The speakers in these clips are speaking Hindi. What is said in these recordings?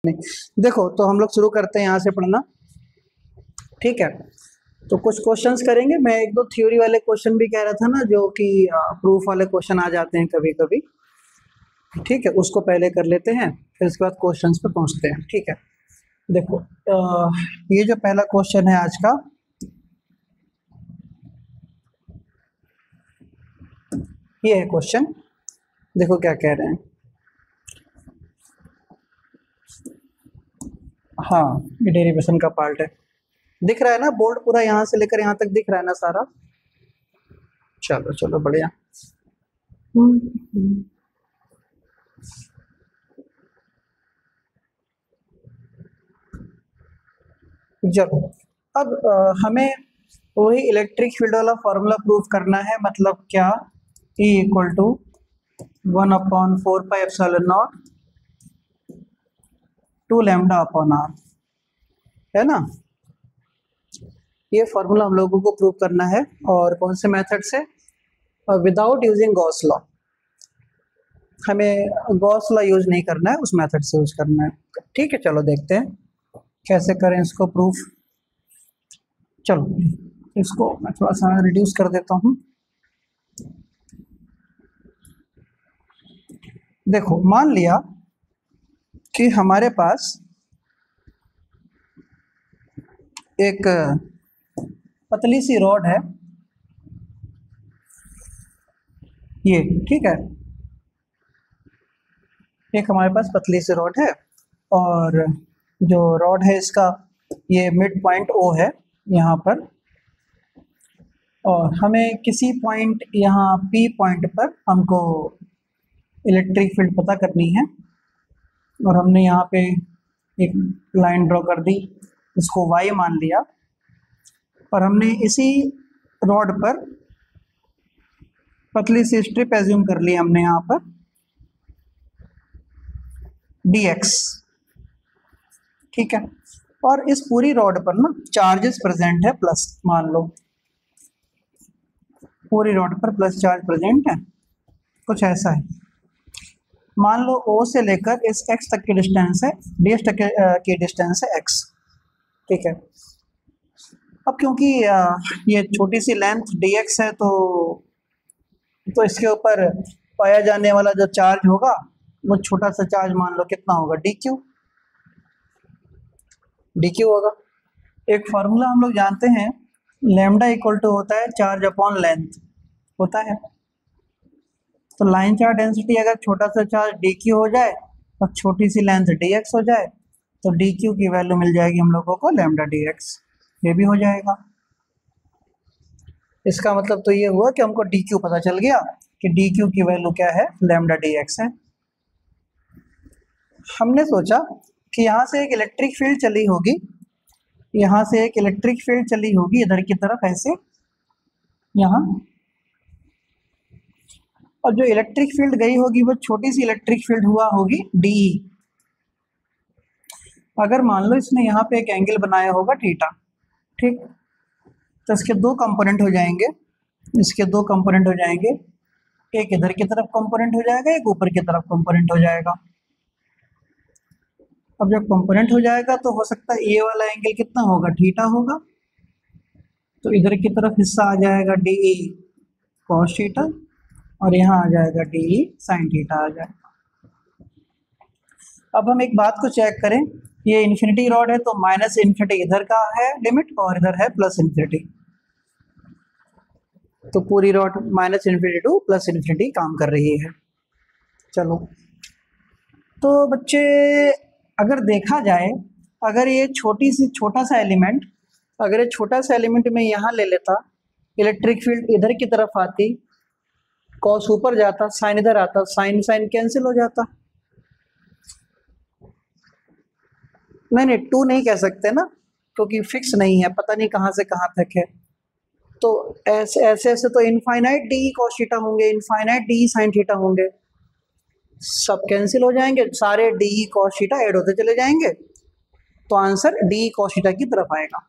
नहीं। देखो तो हम लोग शुरू करते हैं यहाँ से पढ़ना, ठीक है। तो कुछ क्वेश्चंस करेंगे, मैं एक दो थ्योरी वाले क्वेश्चन भी कह रहा था ना, जो कि प्रूफ वाले क्वेश्चन आ जाते हैं कभी कभी, ठीक है, उसको पहले कर लेते हैं, फिर उसके बाद क्वेश्चंस पे पहुँचते हैं, ठीक है। देखो ये जो पहला क्वेश्चन है आज का, ये है क्वेश्चन। देखो क्या कह रहे हैं। हाँ, ये डेरिवेशन का पार्ट है, दिख रहा है ना, बोर्ड पूरा यहाँ से लेकर यहाँ तक दिख रहा है ना सारा। चलो चलो बढ़िया। चलो अब हमें वही इलेक्ट्रिक फील्ड वाला फॉर्मूला प्रूफ करना है। मतलब क्या, E equal to 1/4πε0 2 lambda upon r, है ना। ये फॉर्मूला हम लोगों को प्रूव करना है, और कौन से मेथड से, विदाउट यूजिंग गॉस लॉ। हमें गॉस लॉ यूज नहीं करना है, उस मेथड से यूज करना है, ठीक है। चलो देखते हैं कैसे करें इसको प्रूफ। चलो इसको मैं थोड़ा सा रिड्यूस कर देता हूँ। देखो मान लिया कि हमारे पास एक पतली सी रॉड है, ये ठीक है, एक हमारे पास पतली सी रॉड है, और जो रॉड है इसका ये मिड पॉइंट O है यहाँ पर, और हमें किसी पॉइंट यहाँ P पॉइंट पर हमको इलेक्ट्रिक फील्ड पता करनी है, और हमने यहाँ पे एक लाइन ड्रॉ कर दी, इसको Y मान लिया, और हमने इसी रॉड पर पतली सी स्ट्रिप एज्यूम कर ली हमने यहाँ पर dx, ठीक है। और इस पूरी रॉड पर ना चार्जेस प्रेजेंट है प्लस, मान लो पूरी रॉड पर प्लस चार्ज प्रेजेंट है, कुछ ऐसा है। मान लो O से लेकर इस x तक की डिस्टेंस है, ds तक की डिस्टेंस है x, ठीक है। अब क्योंकि ये छोटी सी लेंथ dx है, तो इसके ऊपर पाया जाने वाला जो चार्ज होगा वो छोटा सा चार्ज, मान लो कितना होगा, dq होगा। एक फार्मूला हम लोग जानते हैं, लैम्डा इक्वल टू होता है चार्ज अपॉन लेंथ, होता है। तो लाइन चार्ज डेंसिटी अगर छोटा सा चार्ज dq हो जाए और छोटी सी लेंथ dx हो जाए, तो dq की वैल्यू मिल जाएगी हम लोगों को लैम्डा dx, ये भी हो जाएगा। इसका मतलब तो ये हुआ कि हमको dq पता चल गया कि dq की वैल्यू क्या है, लैम्डा dx है। हमने सोचा कि यहाँ से एक इलेक्ट्रिक फील्ड चली होगी, यहाँ से एक इलेक्ट्रिक फील्ड चली होगी इधर की तरफ ऐसे, यहाँ, और जो इलेक्ट्रिक फील्ड गई होगी वो छोटी सी इलेक्ट्रिक फील्ड हुआ होगी DE। अगर मान लो इसने यहाँ पे एक एंगल बनाया होगा थीटा, ठीक, तो इसके दो कंपोनेंट हो जाएंगे, इसके दो कंपोनेंट हो जाएंगे, एक इधर की तरफ कंपोनेंट हो जाएगा, एक ऊपर की तरफ कंपोनेंट हो जाएगा। अब जब कंपोनेंट हो जाएगा तो हो सकता है ये वाला एंगल कितना होगा, थीटा होगा, तो इधर की तरफ हिस्सा आ जाएगा DE cos थीटा, और यहाँ आ जाएगा DE sin थीटा आ जाएगा। अब हम एक बात को चेक करें, ये इन्फिनिटी रॉड है, तो माइनस इन्फिनिटी इधर का है लिमिट, और इधर है प्लस इन्फिनिटी, तो पूरी rod minus infinity two plus infinity काम कर रही है। चलो तो बच्चे अगर देखा जाए, अगर ये छोटा सा एलिमेंट, अगर ये छोटा सा एलिमेंट में यहाँ ले लेता, इलेक्ट्रिक फील्ड इधर की तरफ आती, कॉस ऊपर जाता, साइन इधर आता, साइन साइन कैंसिल हो जाता। नहीं 2 नहीं कह सकते ना, क्योंकि फिक्स नहीं है, पता नहीं कहाँ से कहाँ तक है। तो ऐसे ऐसे तो इनफाइनाइट DE cos थीटा होंगे, इनफाइनाइट DE sin थीटा होंगे, सब कैंसिल हो जाएंगे, सारे DE cos थीटा ऐड होते चले जाएंगे, तो आंसर DE cos थीटा की तरफ आएगा।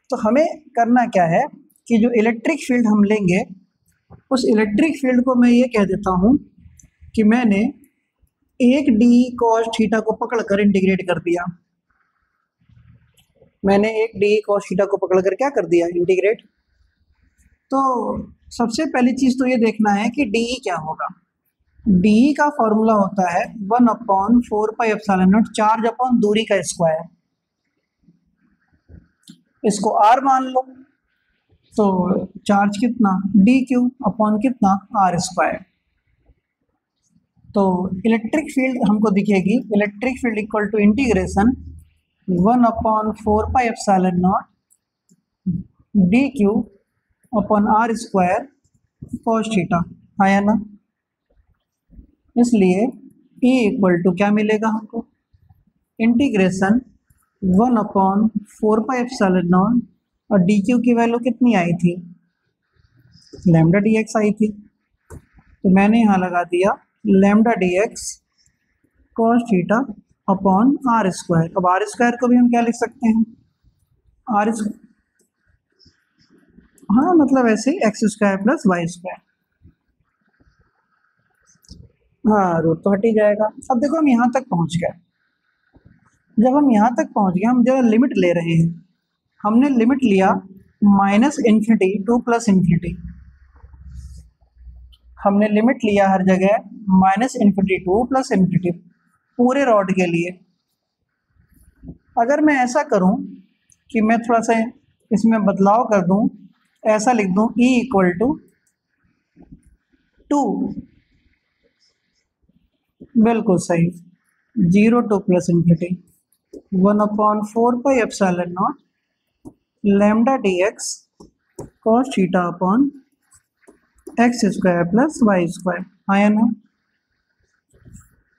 तो हमें करना क्या है कि जो इलेक्ट्रिक फील्ड हम लेंगे, उस इलेक्ट्रिक फील्ड को मैं ये कह देता हूँ कि मैंने एक डी कॉस थीटा को पकड़कर इंटीग्रेट कर दिया, मैंने एक डी कॉस थीटा को पकड़कर क्या कर दिया, इंटीग्रेट। तो सबसे पहली चीज तो ये देखना है कि डी क्या होगा। डी का फॉर्मूला होता है 1/4πε0 चार्ज अपॉन दूरी का स्क्वायर, इसको आर मान लो। तो चार्ज कितना, डी क्यू अपॉन कितना, आर स्क्वायर। तो इलेक्ट्रिक फील्ड हमको दिखेगी, electric field equal to integration 1/4πε0 d q upon r square cos theta, आया ना। इसलिए E इक्वल टू क्या मिलेगा हमको, इंटीग्रेशन 1/4πε0 और डी क्यू की वैल्यू कितनी आई थी, लैम्डा डी एक्स आई थी। तो मैंने यहाँ लगा दिया lambda d x cos theta upon r square. अब आर स्क्वायर को भी हम क्या लिख सकते हैं, आर, हाँ मतलब ऐसे ही x square plus y square, हाँ रूट तो हट ही जाएगा। अब देखो हम यहाँ तक पहुँच गए, जब हम यहाँ तक पहुँच गए हम जरा लिमिट ले रहे हैं, हमने लिमिट लिया -∞ टू +∞, हमने लिमिट लिया हर जगह -∞ टू +∞ पूरे रॉड के लिए। अगर मैं ऐसा करूं कि मैं थोड़ा सा इसमें बदलाव कर दूं, ऐसा लिख दूं E इक्वल टू 2, बिल्कुल सही, 0 to +∞, 1/4πε0 lambda d x cos theta upon x square plus y square, आया ना।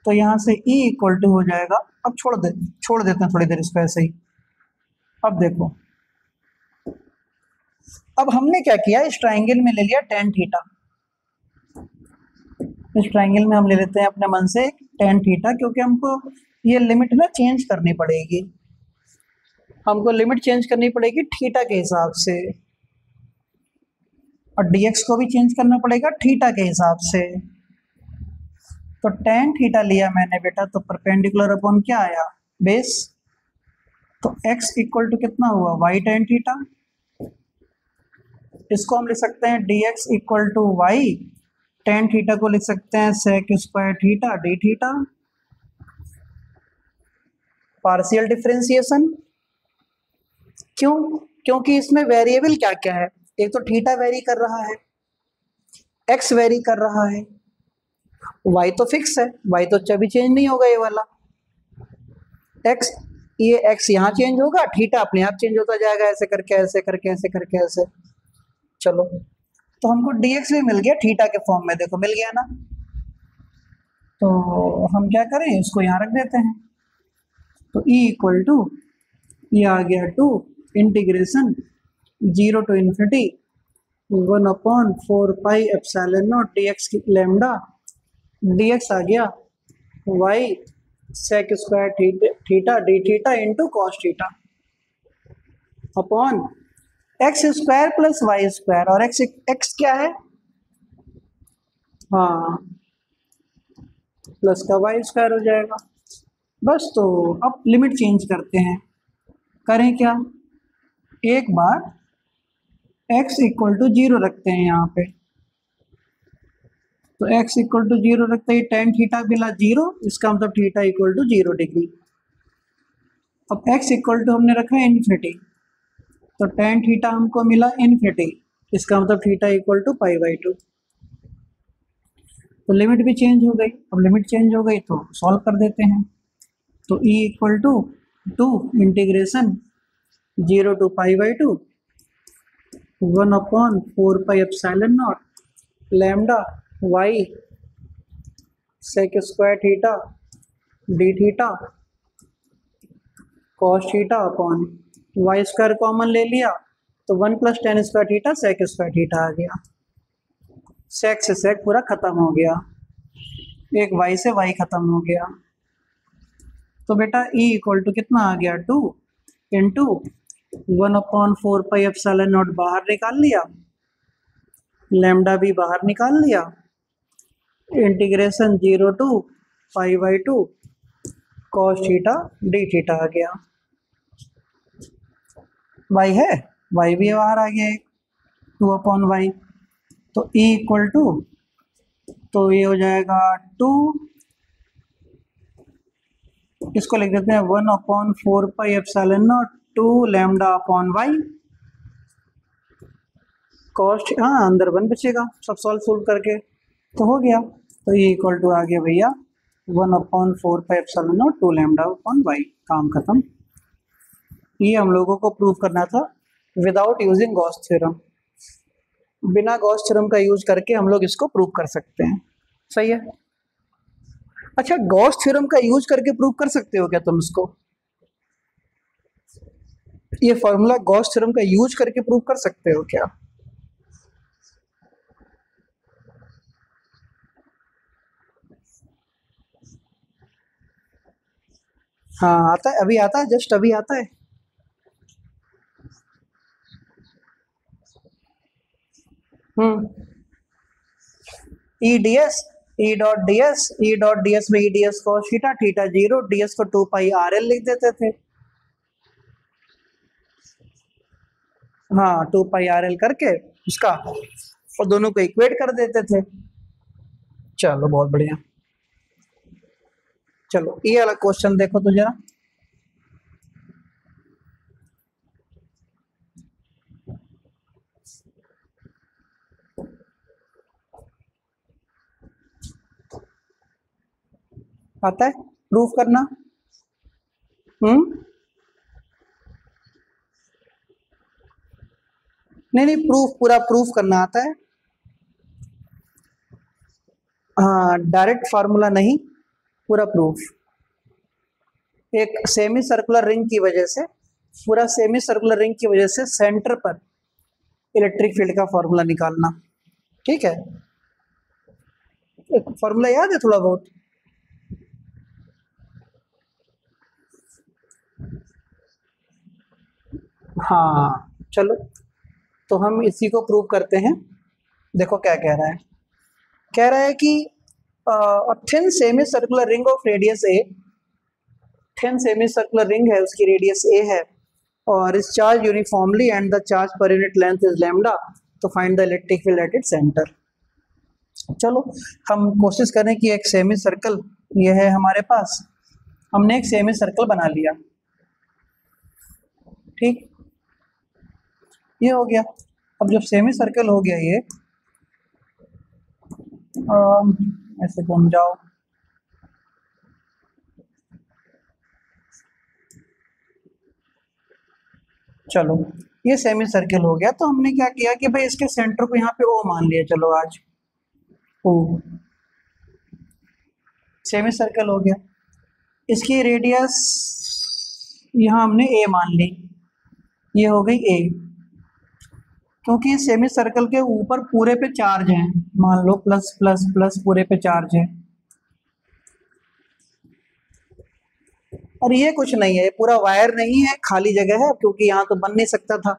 तो यहाँ से E इक्वल टू हो जाएगा, अब छोड़ देते हैं थोड़ी देर इसको ऐसे ही। अब देखो, अब हमने क्या किया, इस ट्राइंगल में ले लिया tan थीटा, इस ट्राइंगल में हम ले लेते हैं अपने मन से tan थीटा, क्योंकि हमको ये लिमिट ना चेंज करनी पड़ेगी, हमको लिमिट चेंज करनी पड़ेगी थीटा के हिसाब से, और dx को भी चेंज करना पड़ेगा थीटा के हिसाब से। तो tan थीटा लिया मैंने बेटा, तो परपेंडिकुलर अपॉन क्या आया, बेस। तो x इक्वल टू कितना हुआ, y tan थीटा। इसको हम लिख सकते हैं dx equal to y tan theta को लिख सकते हैं sec square theta d theta, partial differentiation. क्यों, क्योंकि इसमें वेरिएबल क्या क्या है, एक तो थीटा वेरी कर रहा है, x वेरी कर रहा है, y तो फिक्स है, y तो कभी चेंज नहीं होगा ये वाला, x, ये x यहाँ चेंज होगा, थीटा अपने आप चेंज होता जाएगा, ऐसे करके ऐसे करके ऐसे करके ऐसे। चलो, तो हमको dx भी मिल गया थीटा के फॉर्म में, देखो मिल गया ना। तो हम क्या करें, इसको यहाँ रख देते हैं। तो E इक्वल टू, ये आ गया 2 इंटीग्रेशन 0 टू ∞ 1/4πε0 dx की लैम्डा, dx आ गया y sec square theta d theta into cos theta upon x square plus y square, और x क्या है, हाँ प्लस का वाई स्क्वायर हो जाएगा बस। तो अब लिमिट चेंज करते हैं, करें क्या, एक बार x इक्वल टू 0 रखते हैं यहाँ पे, तो x इक्वल टू 0 रखते ही tan थीटा मिला 0, इसका मतलब थीटा इक्वल टू 0 डिग्री। अब x इक्वल टू हमने रखा है ∞, तो tan थीटा हमको मिला ∞, इसका मतलब थीटा इक्वल टू π/2। तो लिमिट भी चेंज हो गई, अब लिमिट चेंज हो गई तो सॉल्व कर देते हैं। तो E equal to 2 integration 0 to π/2 1/4πε0 lambda y sec square theta d theta cos theta upon y square common ले लिया, तो 1 + tan square theta sec square theta आ गया, sec से sec पूरा खत्म हो गया, एक y से y खत्म हो गया। तो बेटा E इक्वल टू कितना आ गया, 2 इंटू 1/4πε0 बाहर निकाल लिया, लैम्डा भी बाहर निकाल लिया, integration 0 to pi cos theta d theta आ गया। y है, y भी बाहर आ गया 2/y, तो E इक्वल टू, तो ये हो जाएगा 2, इसको लिख देते हैं 1/4πε0 2 λ/y कॉस्ट, हाँ अंदर 1 बचेगा सब सोल्व करके, तो हो गया। तो ये इक्वल टू आ गया भैया 1/4πε0 2 λ/y, काम खत्म। ये हम लोगों को प्रूव करना था विदाउट यूजिंग गॉस थ्योरम, बिना गॉस थ्योरम का यूज करके हम लोग इसको प्रूव कर सकते हैं, सही है। अच्छा, गॉस थ्योरम का यूज करके प्रूव कर सकते हो क्या तुम इसको? ये फॉर्मूला गॉस थ्योरम का यूज करके प्रूव कर सकते हो क्या? हाँ आता है, अभी आता है, जस्ट अभी आता है। E D S, E dot D S, E dot D S में E D S cos theta, theta 0, D S को 2πr_l लिख देते थे। हाँ 2πr_l करके उसका और दोनों को इक्वेट कर देते थे। चलो बहुत बढ़िया। चलो ये वाला क्वेश्चन देखो तो जरा, आता है प्रूफ करना? नहीं, प्रूफ, पूरा प्रूफ करना आता है। हाँ डायरेक्ट फार्मूला नहीं, पूरा प्रूफ। एक सेमी सर्कुलर रिंग की वजह से, पूरा सेमी सर्कुलर रिंग की वजह से सेंटर पर इलेक्ट्रिक फील्ड का फॉर्मूला निकालना, ठीक है। एक फॉर्मूला याद है थोड़ा बहुत? हाँ चलो, तो हम इसी को प्रूव करते हैं। देखो क्या कह रहा है, कह रहा है कि thin semi circular ring of radius A, thin semi circular ring है, उसकी रेडियस ए है और इस charge uniformly and the charge per unit length is lambda, तो find the electric field at its center. चलो हम कोशिश करें कि एक सेमी सर्कल ये है हमारे पास, हमने एक सेमी सर्कल बना लिया, ठीक, ये हो गया। अब जब सेमी सर्कल हो गया ये, ऐसे घूम जाओ, चलो ये सेमी सर्कल हो गया, तो हमने क्या किया कि भाई इसके सेंटर को यहाँ पे ओ मान लिया, चलो आज ओ, सेमी सर्कल हो गया। इसकी रेडियस यहाँ हमने ए मान ली, ये हो गई ए, क्योंकि सेमी सर्कल के ऊपर पूरे पे चार्ज है, मान लो प्लस प्लस प्लस पूरे पे चार्ज है, और ये कुछ नहीं है, पूरा वायर नहीं है, खाली जगह है, क्योंकि यहाँ तो बन नहीं सकता था,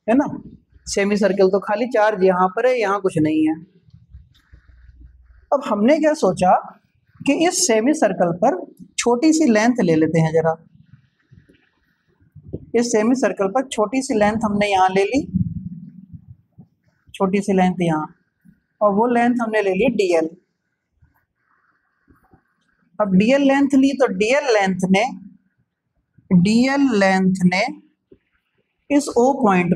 है ना, सेमी सर्कल तो खाली, चार्ज यहाँ पर है, यहाँ कुछ नहीं है। अब हमने क्या सोचा कि इस सेमी सर्कल पर छोटी सी लेंथ ले लेते हैं जरा, इस सेमी सर्कल पर छोटी सी लेंथ हमने यहाँ ले ली, छोटी सी लेंथ यहाँ, और वो लेंथ हमने ले ली डीएल। अब डीएल लेंथ ली तो डीएल लेंथ ने इस ओ पॉइंट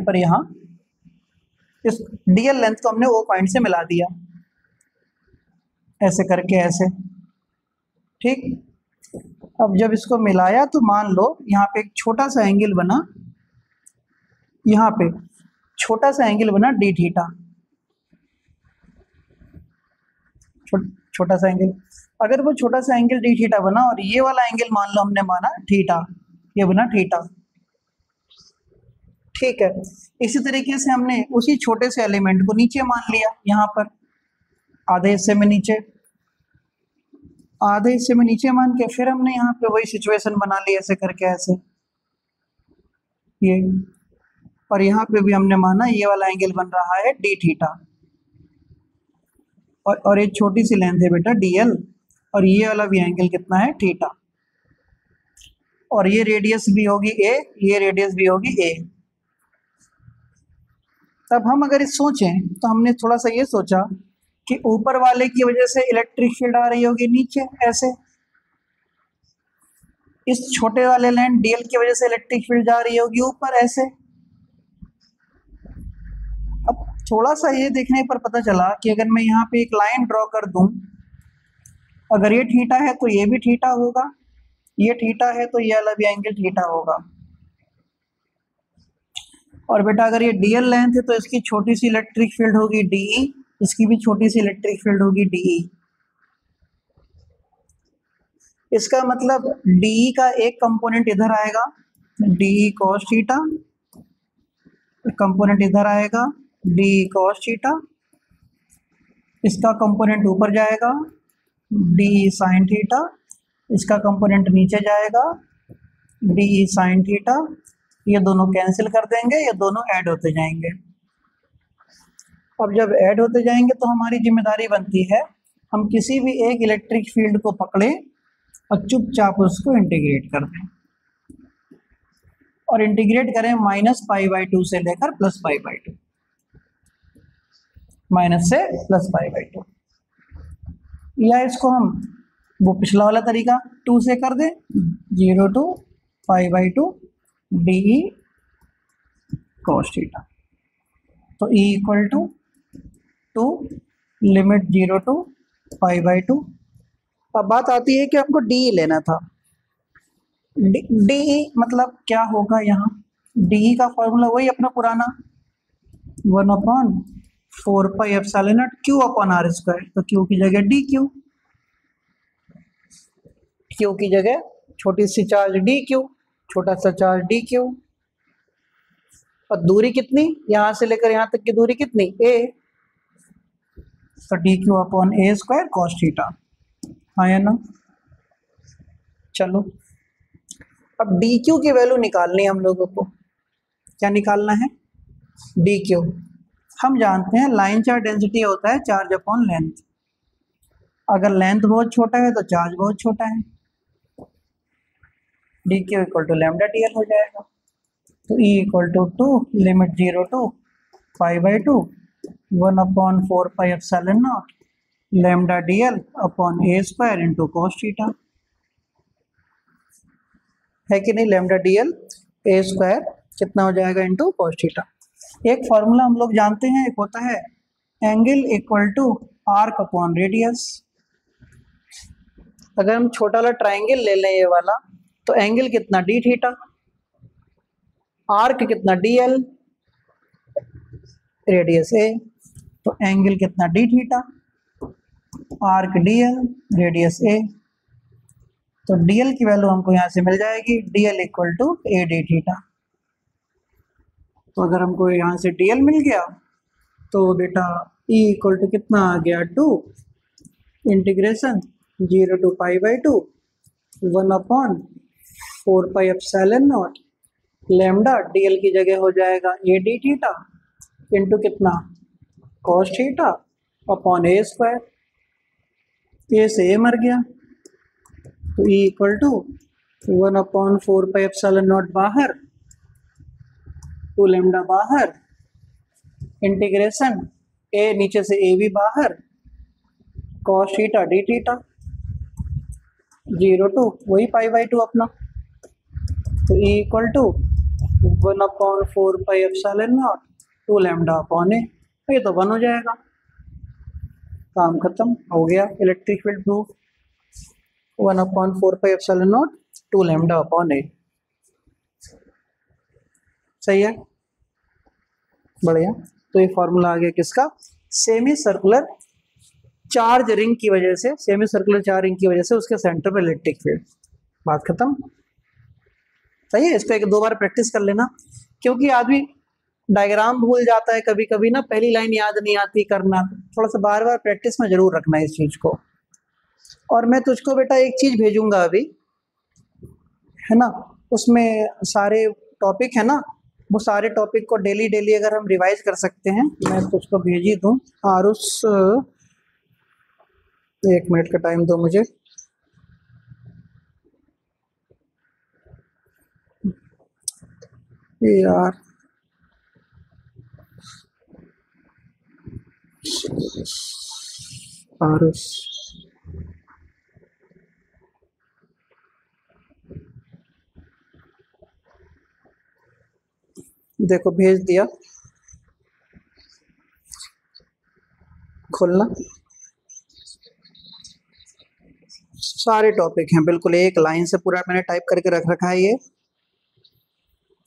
पर यहाँ इस डीएल लेंथ को हमने ओ पॉइंट से मिला दिया, ऐसे करके ऐसे, ठीक। अब जब इसको मिलाया तो मान लो यहाँ पे एक छोटा सा एंगल बना, यहाँ पे छोटा सा एंगल बना डी थीटा, छोटा सा एंगल, अगर वो छोटा सा एंगल डी थीटा बना और ये वाला एंगल मान लो हमने माना थीटा, ये बना थीटा, ठीक है। इसी तरीके से हमने उसी छोटे से एलिमेंट को नीचे मान लिया, यहाँ पर आधे हिस्से में नीचे, आधे हिस्से में नीचे मान के फिर हमने यहाँ पे वही सिचुएशन बना ली, ऐसे करके ऐसे ये, और यहाँ पे भी हमने माना ये वाला एंगल बन रहा है डी थीटा, और एक छोटी सी लेंथ है बेटा dl, और ये वाला भी एंगल कितना है थीटा, और ये रेडियस भी होगी a, ये रेडियस भी होगी a। तब हम अगर इस सोचें तो हमने थोड़ा सा ये सोचा कि ऊपर वाले की वजह से इलेक्ट्रिक फील्ड आ रही होगी नीचे ऐसे, इस छोटे वाले लाइन dl की वजह से इलेक्ट्रिक फील्ड जा रही होगी ऊपर ऐसे। अब थोड़ा सा ये देखने पर पता चला कि अगर मैं यहाँ पे एक लाइन ड्रॉ कर दूं, अगर ये थीटा है तो ये भी थीटा होगा, ये थीटा है तो ये वाला भी एंगल थीटा होगा। और बेटा अगर ये dl लेंथ है तो इसकी छोटी सी इलेक्ट्रिक फील्ड होगी de, इसकी भी छोटी सी इलेक्ट्रिक फील्ड होगी de। इसका मतलब de का एक कंपोनेंट इधर आएगा de cos थीटा, कंपोनेंट इधर आएगा de cos थीटा, इसका कंपोनेंट ऊपर जाएगा de sin थीटा, इसका कंपोनेंट नीचे जाएगा de sin थीटा। ये दोनों कैंसिल कर देंगे, ये दोनों ऐड होते जाएंगे। अब जब ऐड होते जाएंगे तो हमारी जिम्मेदारी बनती है हम किसी भी एक इलेक्ट्रिक फील्ड को पकड़ें और चुपचाप उसको इंटीग्रेट कर दें, और इंटीग्रेट करें -π/2 से लेकर +π/2, माइनस से +π/2, या इसको हम वो पिछला वाला तरीका 2 से कर दें, 0 to π/2 de cos थीटा। तो E equal to 2 limit 0 to π/2। अब बात आती है कि हमको डी लेना था। डी मतलब क्या होगा यहाँ, डी का फॉर्मूला वही अपना पुराना 1/4πε0 Q/r²। तो Q की जगह डी क्यू, क्यू की जगह छोटी सी चार्ज डी क्यू, छोटा सा चार्ज डी क्यू, और दूरी कितनी, यहाँ से लेकर यहाँ तक की दूरी कितनी a, तो dq/a² cos थीटा। हाँ या ना। चलो अब dq की वैल्यू निकालनी है हम लोगों को। क्या निकालना है, dq। हम जानते हैं लाइन चार्ज डेंसिटी होता है चार्ज अपॉन लेंथ। अगर लेंथ बहुत छोटा है तो चार्ज बहुत छोटा है, dq equal to lambda dl हो जाएगा। तो E equal to 2 limit 0 to π/2 1/4πε0 lambda dl upon a² into cos theta, है कि नहीं। लैम्डा dl a² कितना हो जाएगा इंटू cos थीटा। एक फॉर्मूला हम लोग जानते हैं, एक होता है angle equal to arc upon radius. अगर हम छोटा वाला ट्राइंगल ले लें ये वाला, तो एंगल कितना डी थीटा, आर्क कितना dl, रेडियस a, तो एंगल कितना d theta, arc dl, radius a। तो dl की वैल्यू हमको यहाँ से मिल जाएगी dl equal to a d theta. तो अगर हमको यहाँ से dl मिल गया तो बेटा E इक्वल टू कितना आ गया 2 इंटीग्रेशन 0 to π/2 1/4πε0 लैम्डा dl की जगह हो जाएगा a डी थीटा इंटू कितना cos theta upon a²। a से a मर गया, तो E इक्वल टू 1/4πε0 बाहर, 2 लैम्डा बाहर, इंटीग्रेशन a नीचे से a भी बाहर, cos theta d theta 0 to वही π/2 अपना। तो E equal to 1/4πε0 2 lambda upon a, ये तो 1 हो जाएगा। काम खत्म हो गया, electric field proof. 1/4πε0 2 lambda upon a, सही है, बढ़िया। तो ये फॉर्मूला आ गया किसका, सेमी सर्कुलर चार्ज रिंग की वजह से, सेमी सर्कुलर चार्ज रिंग की वजह से उसके सेंटर पर इलेक्ट्रिक फील्ड। बात खत्म, सही है। इसको एक दो बार प्रैक्टिस कर लेना, क्योंकि आदमी डायग्राम भूल जाता है कभी कभी ना, पहली लाइन याद नहीं आती करना, थोड़ा सा बार बार प्रैक्टिस में जरूर रखना इस चीज को। और मैं तुझको बेटा एक चीज भेजूंगा अभी, है ना, उसमें सारे टॉपिक है ना, वो सारे टॉपिक को डेली डेली अगर हम रिवाइज कर सकते हैं, मैं तुझको भेज ही दूँ आरुष 1 मिनट का टाइम दो मुझे। यार पारस, देखो भेज दिया, खोलना। सारे टॉपिक हैं, बिल्कुल एक लाइन से पूरा मैंने टाइप करके रख रखा है ये।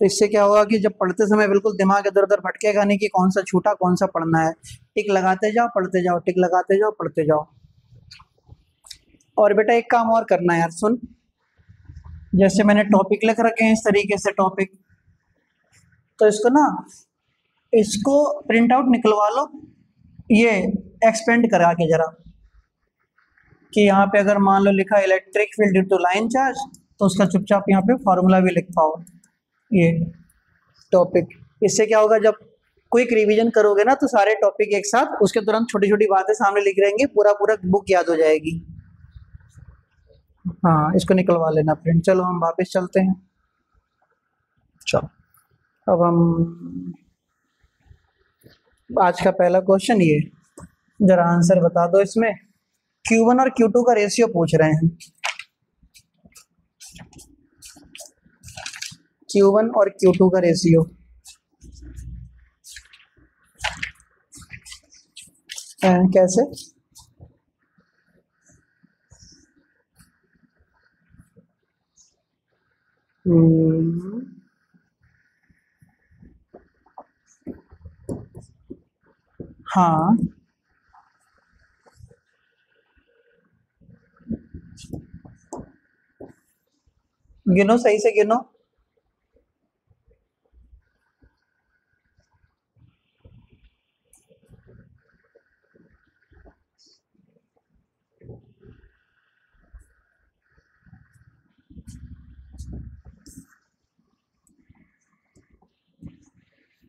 तो इससे क्या होगा कि जब पढ़ते समय बिल्कुल दिमाग इधर उधर भटकेगा नहीं कि कौन सा छूटा कौन सा पढ़ना है। टिक लगाते जाओ पढ़ते जाओ, टिक लगाते जाओ पढ़ते जाओ। और बेटा एक काम और करना है यार, सुन, जैसे मैंने टॉपिक लिख रखे हैं इस तरीके से टॉपिक, तो इसको ना, इसको प्रिंट आउट निकलवा लो, ये एक्सपेंड करा के जरा, कि यहाँ पे अगर मान लो लिखा electric field due to line charge, तो उसका चुपचाप यहाँ पे फॉर्मूला भी लिख पाओ ये टॉपिक। इससे क्या होगा, जब क्विक रिवीजन करोगे ना तो सारे टॉपिक एक साथ, उसके तुरंत छोटी छोटी बातें सामने लिख रहेंगे, पूरा पूरा बुक याद हो जाएगी। हाँ इसको निकलवा लेना प्रिंट। चलो हम वापस चलते हैं। चलो अब हम आज का पहला क्वेश्चन, ये जरा आंसर बता दो इसमें। Q1 और Q2 का रेशियो पूछ रहे हैं। Q1 और Q2 का रेशियो कैसे? हाँ गिनो, सही से गिनो।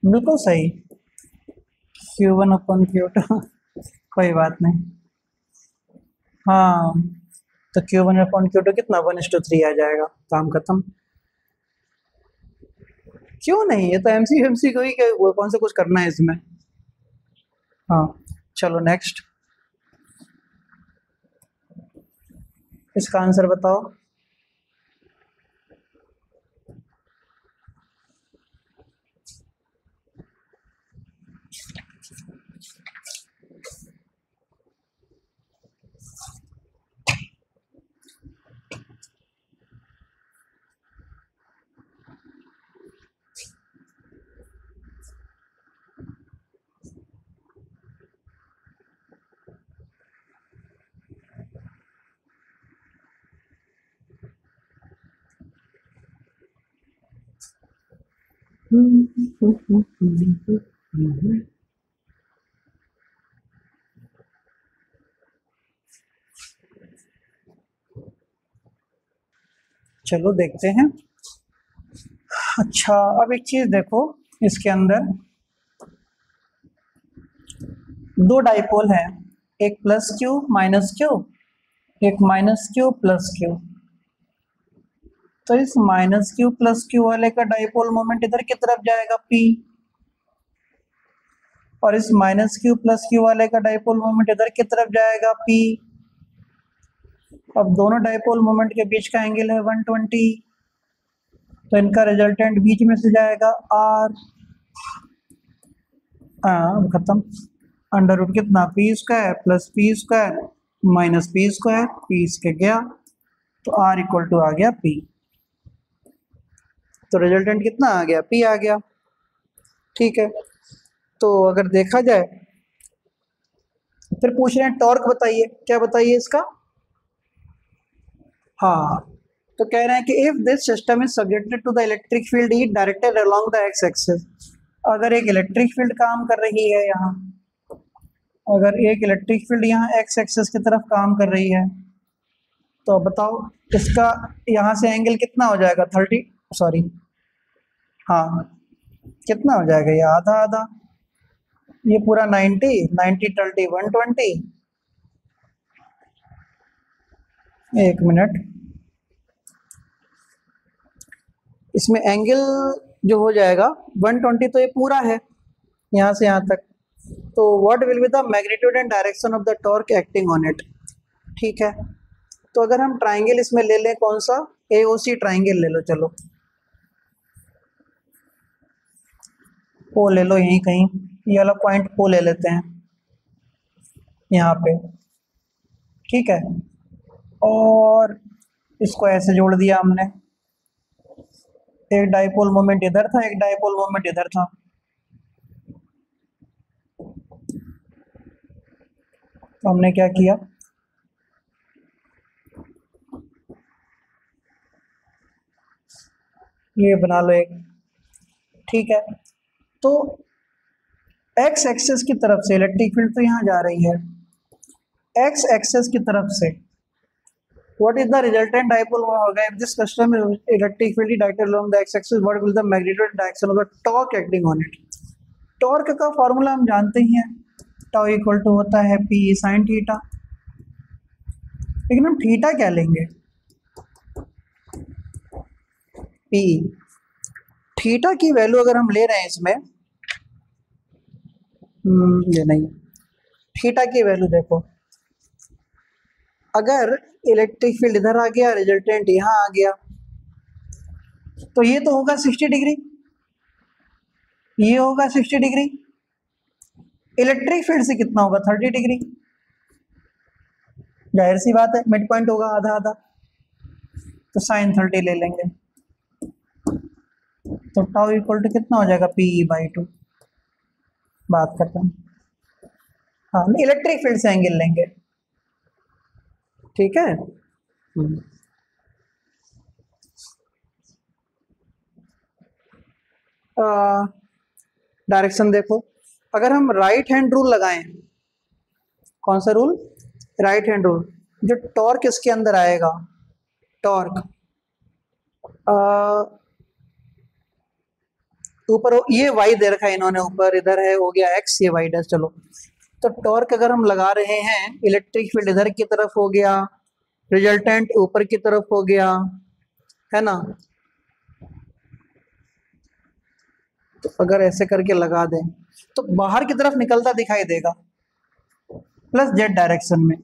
बिल्कुल सही, Q1 अपन Q2 कोई बात नहीं। हाँ तो Q1 अपॉन Q2 कितना 1:3 आ जाएगा, काम खत्म। क्यों नहीं, ये तो एमसी को ही वो कौन सा कुछ करना है इसमें। हाँ चलो नेक्स्ट, इसका आंसर बताओ। चलो देखते हैं। अच्छा अब एक चीज देखो, इसके अंदर दो डाइपोल है, एक प्लस क्यू माइनस क्यू, एक माइनस क्यू प्लस क्यू। तो इस माइनस क्यू प्लस क्यू वाले का डाइपोल मोमेंट इधर की तरफ जाएगा P, और इस माइनस क्यू प्लस क्यू वाले का डाइपोल मोमेंट इधर की तरफ जाएगा P। अब दोनों डाइपोल मोमेंट के बीच का एंगल है 120, तो इनका रिजल्टेंट बीच में से जाएगा R। खत्म, अंडर रूट कितना P square plus P square minus P square, P इसके गया तो R इक्वल टू आ गया P। तो रिजल्टेंट कितना आ गया, P आ गया। ठीक है, तो अगर देखा जाए फिर पूछ रहे हैं टॉर्क बताइए, क्या बताइए इसका। हाँ तो कह रहे हैं कि if this system is subjected to the electric field E directed along the x axis, अगर एक इलेक्ट्रिक फील्ड काम कर रही है यहाँ, अगर एक इलेक्ट्रिक फील्ड यहाँ एक्स एक्सिस की तरफ काम कर रही है, तो बताओ इसका यहाँ से एंगल कितना हो जाएगा 30, सॉरी हाँ कितना हो जाएगा, ये आधा आधा, ये पूरा 90 90 30 120, एक मिनट, इसमें एंगल जो हो जाएगा 120, तो ये पूरा है यहाँ से यहाँ तक। तो what will be the magnitude and direction of the torque acting on it. ठीक है, तो अगर हम ट्राइंगल इसमें ले लें, कौन सा, AOC ट्राइंगल ले लो, चलो ओ ले लो, यहीं कहीं ये वाला पॉइंट ओ ले लेते हैं यहाँ पे। ठीक है, और इसको ऐसे जोड़ दिया हमने, एक डाइपोल मोमेंट इधर था, एक डाइपोल मोमेंट इधर था। तो हमने क्या किया, ये बना लो एक। ठीक है, तो एक्स एक्सेस की तरफ से इलेक्ट्रिक फील्ड तो यहाँ जा रही है, एक्स एक्सेस की तरफ से what is the resultant dipole moment if this custom electric field is directed along the x axis, what will the magnitude and direction of the torque acting on it। Torque का फॉर्मूला हम जानते ही हैं, टाउ इक्वल टू होता है पी साइन थीटा, लेकिन हम थीटा क्या लेंगे, पी। थीटा की वैल्यू अगर हम ले रहे हैं इसमें, ये नहीं, थीटा की वैल्यू देखो, अगर इलेक्ट्रिक फील्ड इधर आ गया, रिजल्टेंट यहाँ आ गया, तो ये तो होगा 60 डिग्री, ये होगा 60 डिग्री, इलेक्ट्रिक फील्ड से कितना होगा 30 डिग्री, जाहिर सी बात है मिड पॉइंट होगा आधा आधा, तो साइन 30 ले लेंगे, तो टाउ इक्वल टू कितना हो जाएगा, PE/2, बात करते हैं। हाँ, इलेक्ट्रिक फील्ड से एंगल लेंगे, ठीक है। डायरेक्शन देखो, अगर हम राइट हैंड रूल लगाएं, कौन सा रूल, राइट हैंड रूल, जो टॉर्क इसके अंदर आएगा, टॉर्क ऊपर ये वाई दे रखा है इन्होंने, ऊपर इधर है, हो गया एक्स, ये वाई डैश, चलो। तो टॉर्क अगर हम लगा रहे हैं, इलेक्ट्रिक फील्ड इधर की तरफ हो गया, रिजल्टेंट ऊपर की तरफ हो गया, है ना। तो अगर ऐसे करके लगा दें तो बाहर की तरफ निकलता दिखाई देगा, प्लस जेड डायरेक्शन में।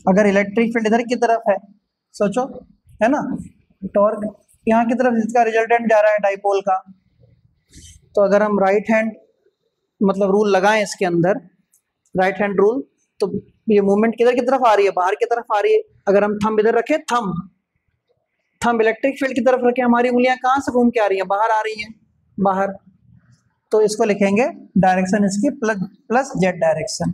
अगर इलेक्ट्रिक फील्ड इधर की तरफ है, सोचो, है ना, टॉर्क यहाँ की तरफ जिसका रिजल्टेंट जा रहा है डाइपोल का, तो अगर हम राइट हैंड मतलब रूल लगाएं इसके अंदर, राइट हैंड रूल, तो ये मूवमेंट किधर की तरफ आ रही है, बाहर की तरफ आ रही है। अगर हम थंब इधर रखें, थंब इलेक्ट्रिक फील्ड की तरफ रखें, हमारी उंगलियां कहाँ से घूम के आ रही हैं, बाहर आ रही हैं, बाहर। तो इसको लिखेंगे डायरेक्शन इसकी प्लस जेड डायरेक्शन,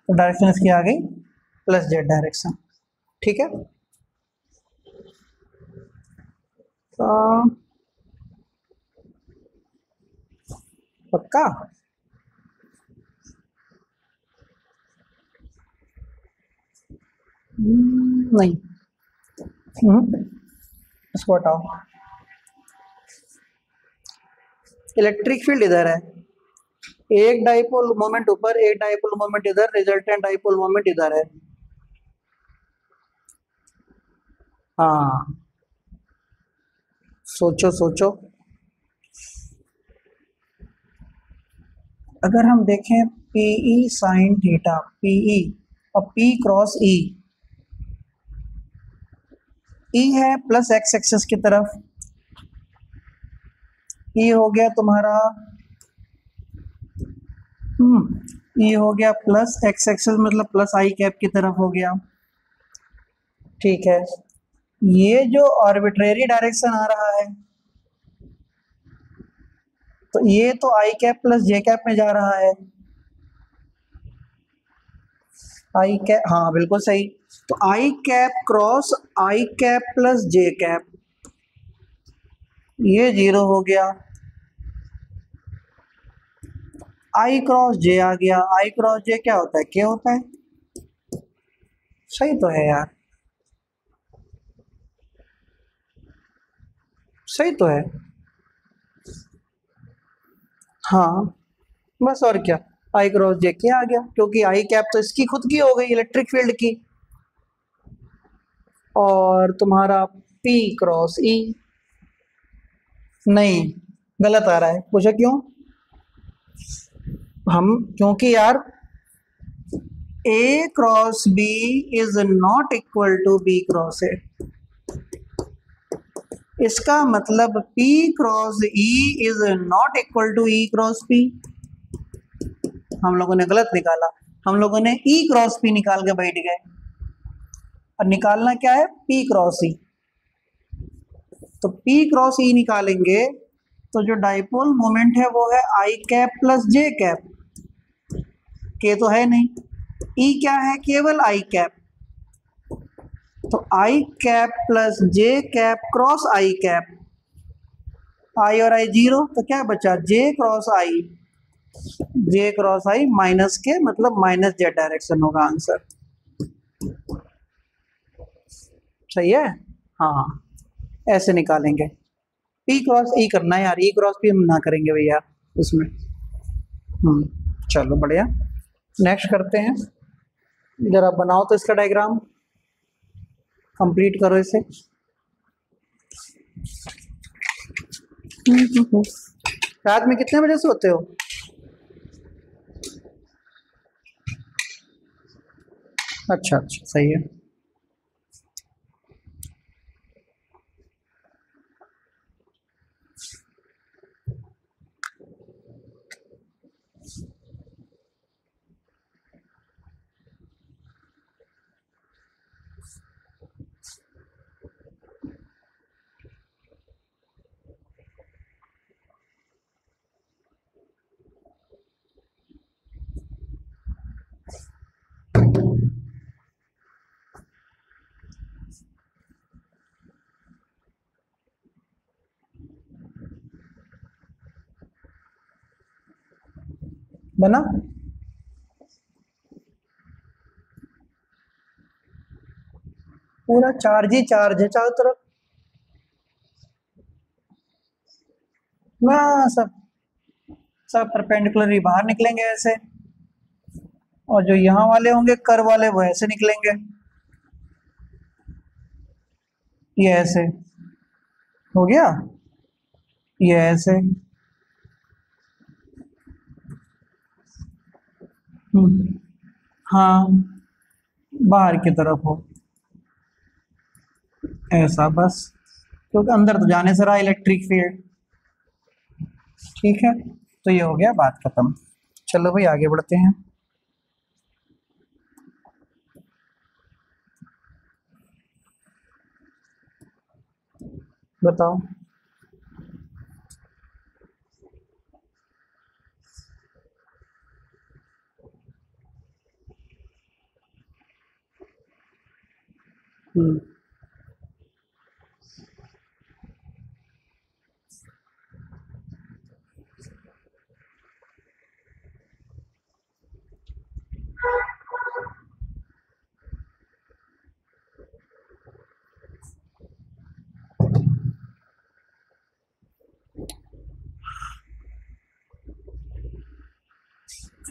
तो डायरेक्शन इसकी आ गई प्लस जेड डायरेक्शन, ठीक है। पक्का, नहीं, इसको हटाओ, इलेक्ट्रिक फील्ड इधर है, एक डाइपोल मोमेंट ऊपर, एक डाइपोल मोमेंट इधर, रिजल्टेंट डाइपोल मोमेंट इधर है। हाँ, सोचो सोचो, अगर हम देखें PE साइन थीटा, PE और P क्रॉस E, E है प्लस एक्स एक्सेस की तरफ, E हो गया तुम्हारा, E हो गया प्लस एक्स एक्सेस मतलब प्लस आई कैप की तरफ हो गया, ठीक है। ये जो आर्बिट्रेरी डायरेक्शन आ रहा है, तो ये तो आई कैप प्लस जे कैप में जा रहा है, आई कैप, हाँ बिल्कुल सही। तो आई कैप क्रॉस आई कैप प्लस जे कैप, ये 0 हो गया, आई क्रॉस जे आ गया, आई क्रॉस जे क्या होता है, क्या होता है, सही तो है यार, सही तो है, हाँ बस, और क्या, आई क्रॉस जे के आ गया, क्योंकि आई कैप तो इसकी खुद की हो गई इलेक्ट्रिक फील्ड की, और तुम्हारा पी क्रॉस ई, नहीं गलत आ रहा है। पूछा क्यों? क्योंकि यार A cross B is not equal to B cross A, इसका मतलब P cross E is not equal to E cross P। हम लोगों ने गलत निकाला, हम लोगों ने E क्रॉस P निकाल के बैठ गए, और निकालना क्या है? P cross E। तो P क्रॉस E निकालेंगे तो जो डाइपोल मोमेंट है वो है I cap plus J cap, K तो है नहीं, E क्या है? केवल I कैप। तो I cap plus J cap cross I cap, I और I जीरो, तो क्या बचा? J cross I, J cross I minus के, मतलब माइनस Z डायरेक्शन होगा आंसर। सही है? हाँ, ऐसे निकालेंगे। P क्रॉस E करना है यार, E क्रॉस P हम ना करेंगे भैया उसमें। चलो बढ़िया, नेक्स्ट करते हैं। जरा बनाओ तो इसका डायग्राम, कंप्लीट करो इसे। रात में कितने बजे सोते हो? अच्छा अच्छा, सही है। बना? पूरा चार्ज ही चार्ज है चारों तरफ ना, सब सब परपेंडिकुलर ही बाहर निकलेंगे ऐसे, और जो यहाँ वाले होंगे कर वाले वो ऐसे निकलेंगे, ये ऐसे हो गया, ये ऐसे। हाँ, बाहर की तरफ हो ऐसा, बस, क्योंकि अंदर तो जाने से रहा इलेक्ट्रिक फील्ड। ठीक है, तो ये हो गया, बात खत्म। चलो भाई आगे बढ़ते हैं। बताओ।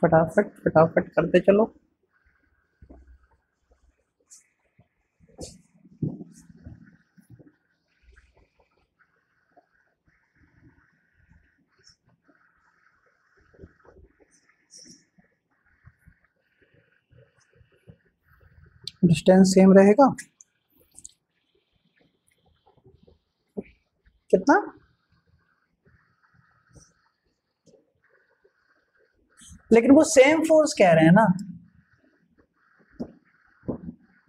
फटाफट फटाफट करते चलो। डिस्टेंस सेम रहेगा कितना? लेकिन वो सेम फोर्स कह रहे हैं ना,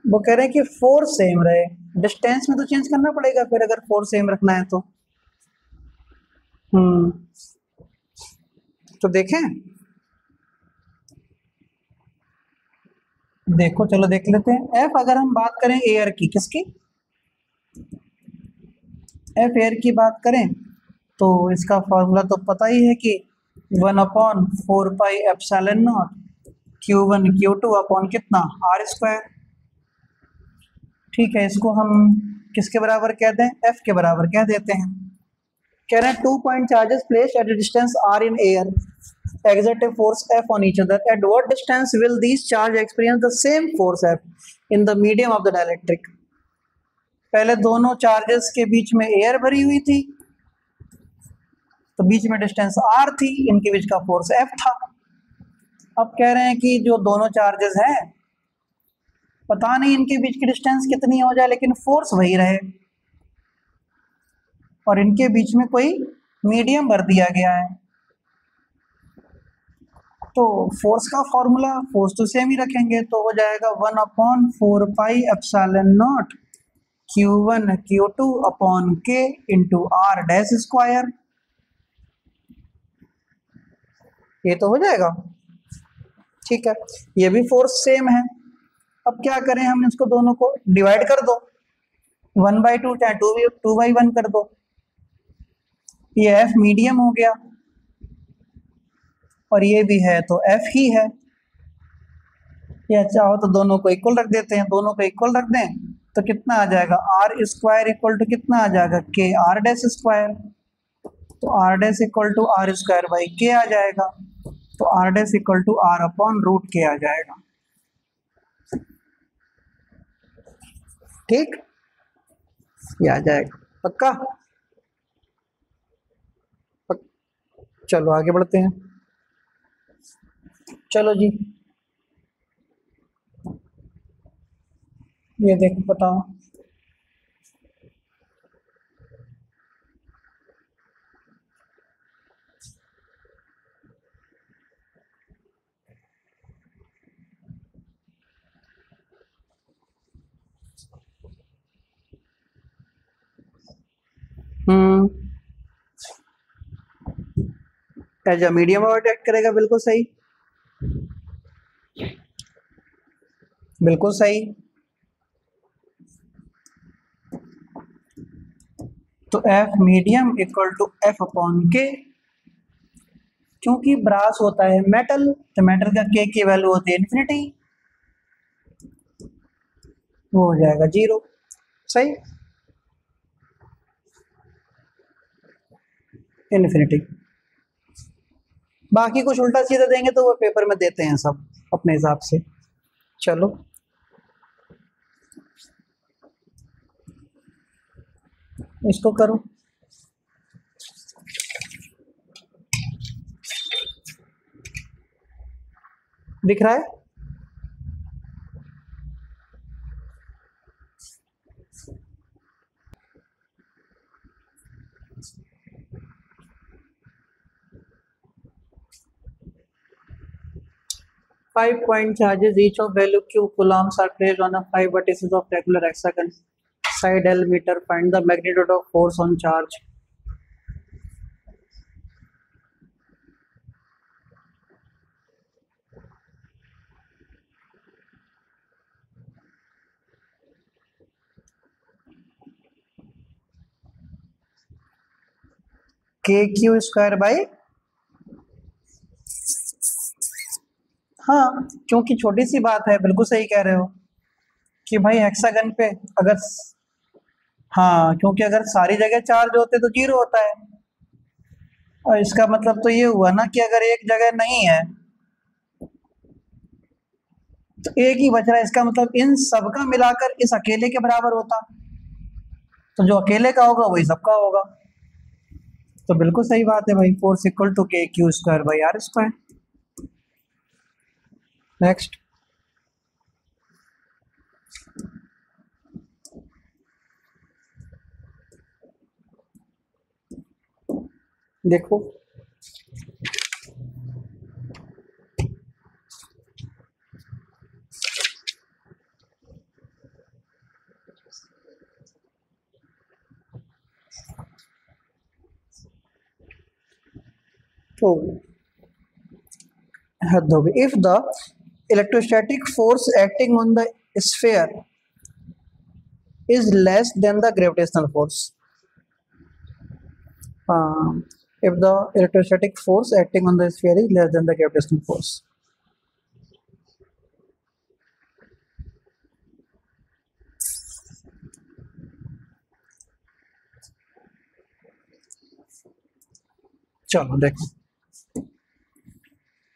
वो कह रहे हैं कि फोर्स सेम रहे, डिस्टेंस में तो चेंज करना पड़ेगा फिर अगर फोर्स सेम रखना है तो। तो देखें, देखो चलो देख लेते हैं। एफ अगर हम बात करें एयर की, किसकी? एफ एयर की बात करें तो इसका फॉर्मूला तो पता ही है कि 1/4πε0 Q1 Q2 अपॉन कितना, आर स्क्वायर। ठीक है, इसको हम किसके बराबर कह दें? एफ के बराबर कह देते हैं। कह रहे हैं 2 point charges placed at a distance r in air exert a force F on each other. At what distance will these charges experience the same force F in the medium of the dielectric? पहले दोनों चार्जेस के बीच में एयर भरी हुई थी, तो बीच में डिस्टेंस r थी, इनके बीच का फोर्स F था। अब कह रहे हैं कि जो दोनों चार्जेस हैं, पता नहीं इनके बीच की डिस्टेंस कितनी हो जाए, लेकिन फोर्स वही रहे, और इनके बीच में कोई मीडियम भर दिया गया है। तो फोर्स का फॉर्मूला फोर्स तो सेम ही रखेंगे, तो हो जाएगा 1/4 pi epsilon not Q1 Q2 upon K into R dash square. ये तो हो जाएगा, ठीक है। ये भी फोर्स सेम है। अब क्या करें, हम इसको दोनों को डिवाइड कर दो, 1/2 चाहे 2/1 कर दो। ये F मीडियम हो गया, और ये भी है तो F ही है। या चाहो तो दोनों को इक्वल रख देते हैं, दोनों को इक्वल रख दें तो कितना आ जाएगा, R स्क्वायर इक्वल टू कितना आ जाएगा, K R डैश स्क्वायर। तो R dash equal to R square by K आ जाएगा, तो R dash equal to R upon root K आ जाएगा। ठीक, ये आ जाएगा पक्का। चलो आगे बढ़ते हैं। चलो जी, ये देखो बताओ। एज अ मीडियम अटैक करेगा, बिल्कुल सही, बिल्कुल सही। तो F medium equal to F upon K, क्योंकि ब्रास होता है मेटल, तो मेटल का K की वैल्यू होती है इन्फिनिटी, वो हो जाएगा 0। सही, इन्फिनिटी। बाकी कुछ उल्टा सीधा देंगे तो वो पेपर में देते हैं सब अपने हिसाब से। चलो इसको करो, दिख रहा है? Five point charges, each of value q coulombs, are placed on a 5 vertices of regular hexagon side L meter. Find the magnitude of force on charge. KQ square by, हाँ क्योंकि छोटी सी बात है, बिल्कुल सही कह रहे हो कि भाई हेक्सागन पे अगर, हाँ क्योंकि अगर सारी जगह चार्ज होते तो 0 होता है, और इसका मतलब तो ये हुआ ना कि अगर एक जगह नहीं है तो एक ही बच रहा है, इसका मतलब इन सब का मिलाकर इस अकेले के बराबर होता, तो जो अकेले का होगा वही सबका होगा। तो बिल्कुल सही बात है भाई, force equal to KQ square by R square. Next, देखो तो हद हो गई। If the electrostatic force acting on the sphere is less than the gravitational force. If the electrostatic force acting on the sphere is less than the gravitational force. चलो देखो,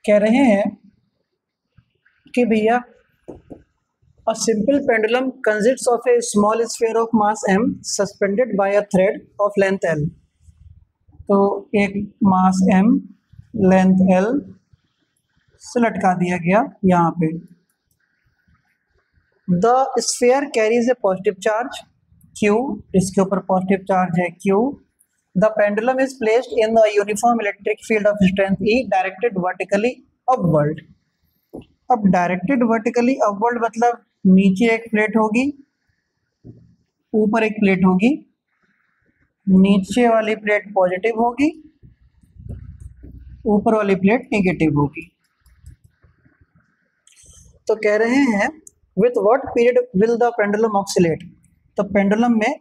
कह रहे हैं कि भैया a simple pendulum consists of a small sphere of mass m suspended by a thread of length l। तो एक मास m लेंथ l से लटका दिया गया यहाँ पे। The sphere carries A positive charge q, इसके ऊपर पॉजिटिव चार्ज है q। The pendulum is placed in the uniform electric field of strength E directed vertically upward. अब डायरेक्टेड वर्टिकली अपवर्ड मतलब नीचे एक प्लेट होगी, ऊपर एक प्लेट होगी, नीचे वाली प्लेट पॉजिटिव होगी, ऊपर वाली प्लेट नेगेटिव होगी। तो कह रहे हैं with what period will the pendulum oxalate. तो पेंडुलम में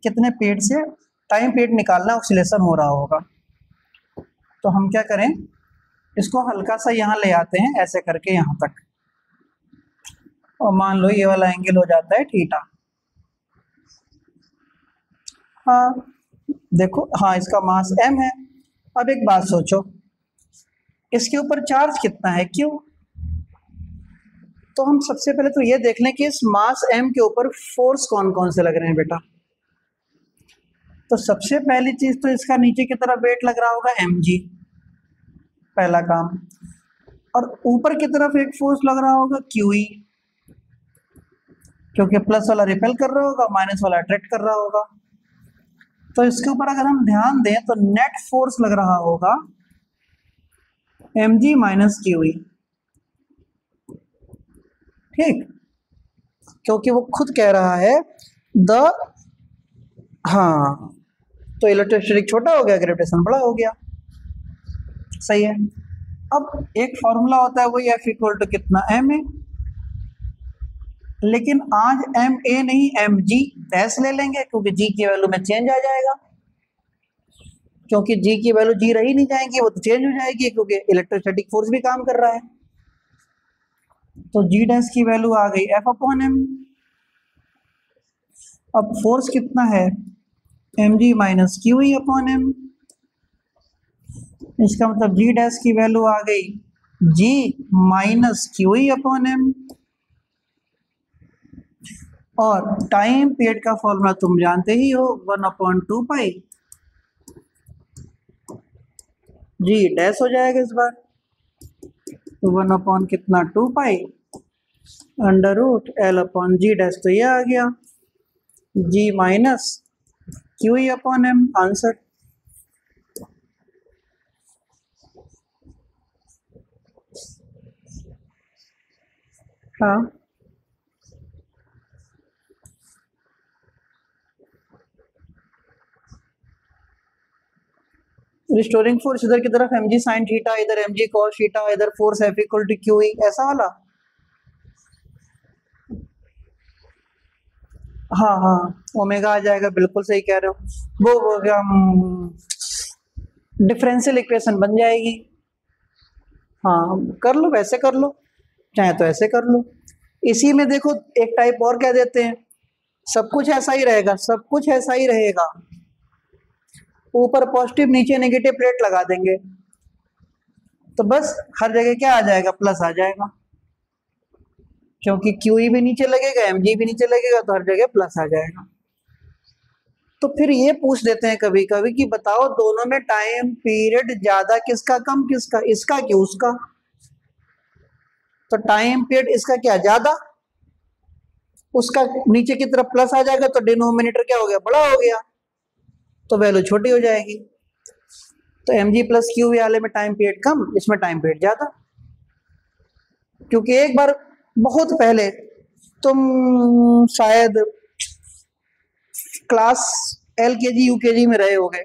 कितने पीरियड से टाइम पीरियड निकालना ऑक्सीलेशन हो रहा होगा। तो हम क्या करें, इसको हल्का सा यहाँ ले आते हैं ऐसे करके यहाँ तक, और मान लो ये वाला एंगल हो जाता है थीटा। हाँ देखो, हाँ इसका मास m है। अब एक बात सोचो, इसके ऊपर चार्ज कितना है q। तो हम सबसे पहले तो ये देख लें कि इस मास m के ऊपर फोर्स कौन कौन से लग रहे हैं बेटा। तो सबसे पहली चीज तो इसका नीचे की तरफ वेट लग रहा होगा mg, पहला काम। और ऊपर की तरफ एक फोर्स लग रहा होगा QE, क्योंकि प्लस वाला रिपेल कर रहा होगा, माइनस वाला अट्रैक्ट कर रहा होगा। तो इसके ऊपर अगर हम ध्यान दें तो नेट फोर्स लग रहा होगा mg माइनस QE, ठीक, क्योंकि वो खुद कह रहा है द, हाँ तो इलेक्ट्रोस्टैटिक छोटा हो गया, ग्रेविटेशन बड़ा हो गया, सही है। अब एक फॉर्मूला होता है वही F इक्वल टू कितना ma, लेकिन आज ma नहीं mg डैश ले लेंगे, क्योंकि g की वैल्यू में चेंज आ जाएगा, क्योंकि g की वैल्यू g रही नहीं जाएगी, वो तो चेंज हो जाएगी, क्योंकि इलेक्ट्रोस्टैटिक फोर्स भी काम कर रहा है। तो g डैश की वैल्यू आ गई F अपॉन m। अब फोर्स कितना है, mg minus QE upon m। इसका मतलब g डैश की वैल्यू आ गई g minus QE upon m। और टाइम पीरियड का फॉर्मूला तुम जानते ही हो, 1/2 पाई, जी डैश हो जाएगा इस बार, तो 1 कितना 2 pi under root L upon G dash. तो ये आ गया g minus QE upon m, answer. हाँ रिस्टोरिंग फोर्स इधर की तरफ mg साइन थीटा, इधर mg कॉस थीटा, इधर force F equal to QE, ऐसा वाला। हाँ हाँ ओमेगा आ जाएगा, बिल्कुल सही कह रहे हो। वो क्या डिफरेंशियल इक्वेशन बन जाएगी। हाँ कर लो, वैसे कर लो, चाहे तो ऐसे कर लो। इसी में देखो एक टाइप और कह देते हैं, सब कुछ ऐसा ही रहेगा, सब कुछ ऐसा ही रहेगा, ऊपर पॉजिटिव नीचे नेगेटिव प्लेट लगा देंगे, तो बस हर जगह क्या आ जाएगा, प्लस आ जाएगा, क्योंकि QE भी नीचे लगेगा, mg भी नीचे लगेगा, तो हर जगह प्लस आ जाएगा। तो फिर ये पूछ देते हैं कभी कभी कि बताओ दोनों में टाइम पीरियड ज्यादा किसका, कम किसका, इसका कि उसका। तो टाइम पीरियड इसका क्या ज्यादा, उसका नीचे की तरफ प्लस आ जाएगा, तो डिनोमिनेटर क्या हो गया, बड़ा हो गया, तो वैल्यू छोटी हो जाएगी। तो mg प्लस QE वाले में टाइम पीरियड कम, इसमें टाइम पीरियड ज्यादा। क्योंकि एक बार बहुत पहले तुम शायद क्लास LKG UKG में रहे होगे,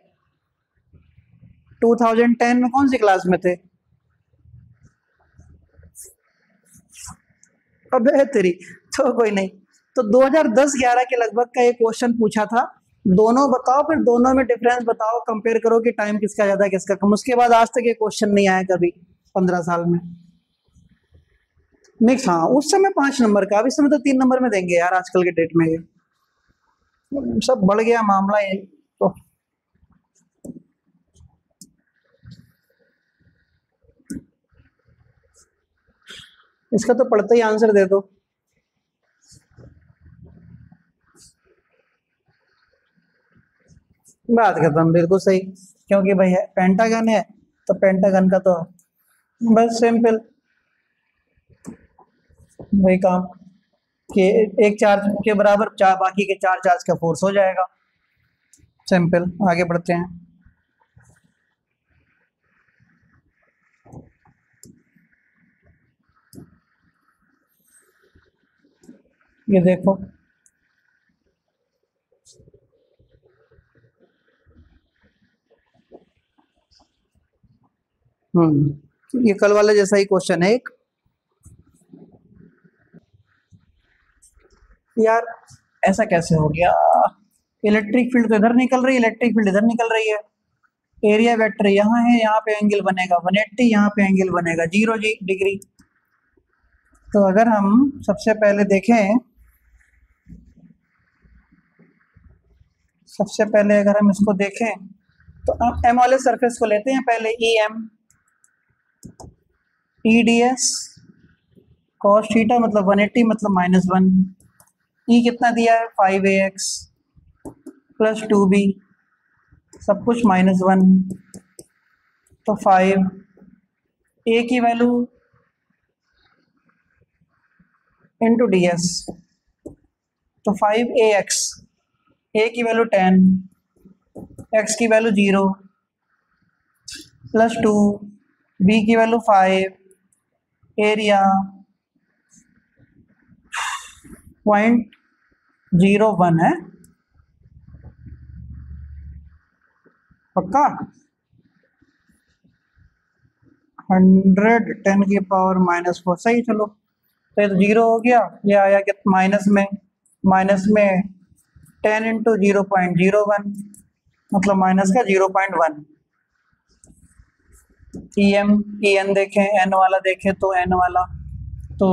2010 में कौन सी क्लास में थे? अबे तेरी, तो कोई नहीं, तो 2010-11 के लगभग का एक क्वेश्चन पूछा था, दोनों बताओ, फिर दोनों में डिफरेंस बताओ, कंपेयर करो कि टाइम किसका ज्यादा किसका कम। उसके बाद आज तक ये क्वेश्चन नहीं आया कभी 15 साल में। नेक्स्ट, हाँ उस समय 5 नंबर का, अब इस समय तो 3 नंबर में देंगे यार, आजकल के डेट में ये सब बढ़ गया मामला ये तो। इसका तो पढ़ते ही आंसर दे दो। बात खत्म, बिल्कुल सही, क्योंकि भाई पेंटागन है तो पेंटागन का तो बस सिंपल वही काम कि एक चार्ज के बराबर चार बाकी के चार चार्ज का फोर्स हो जाएगा। सिंपल, आगे बढ़ते हैं। ये देखो, ये कल वाला जैसा ही क्वेश्चन है एक। यार ऐसा कैसे हो गया, इलेक्ट्रिक फील्ड तो इधर निकल रही है, इलेक्ट्रिक फील्ड इधर निकल रही है, एरिया वेक्टर यहाँ है, यहाँ पे एंगल बनेगा 180, यहाँ पे एंगल बनेगा 0 डिग्री। तो अगर हम सबसे पहले देखें, सबसे पहले अगर हम इसको देखें तो हम एम वाले सरफेस को लेते हैं पहले, E M E D S cos theta मतलब 180 मतलब -1, ई कितना दिया है 5ax प्लस 2b सब कुछ -1, तो 5, ए की वैल्यू इंटू डी एस, तो 5ax, ए की वैल्यू 10, एक्स की वैल्यू 0 प्लस 2, बी की वैल्यू 5, एरिया 0.01 है, पक्का 100 10 की पावर -4, सही। चलो तो ये तो 0 हो गया, ये आया कि माइनस में 10 इंटू 0.01 मतलब माइनस का 0.1। ई एन देखें, एन वाला देखें तो एन वाला तो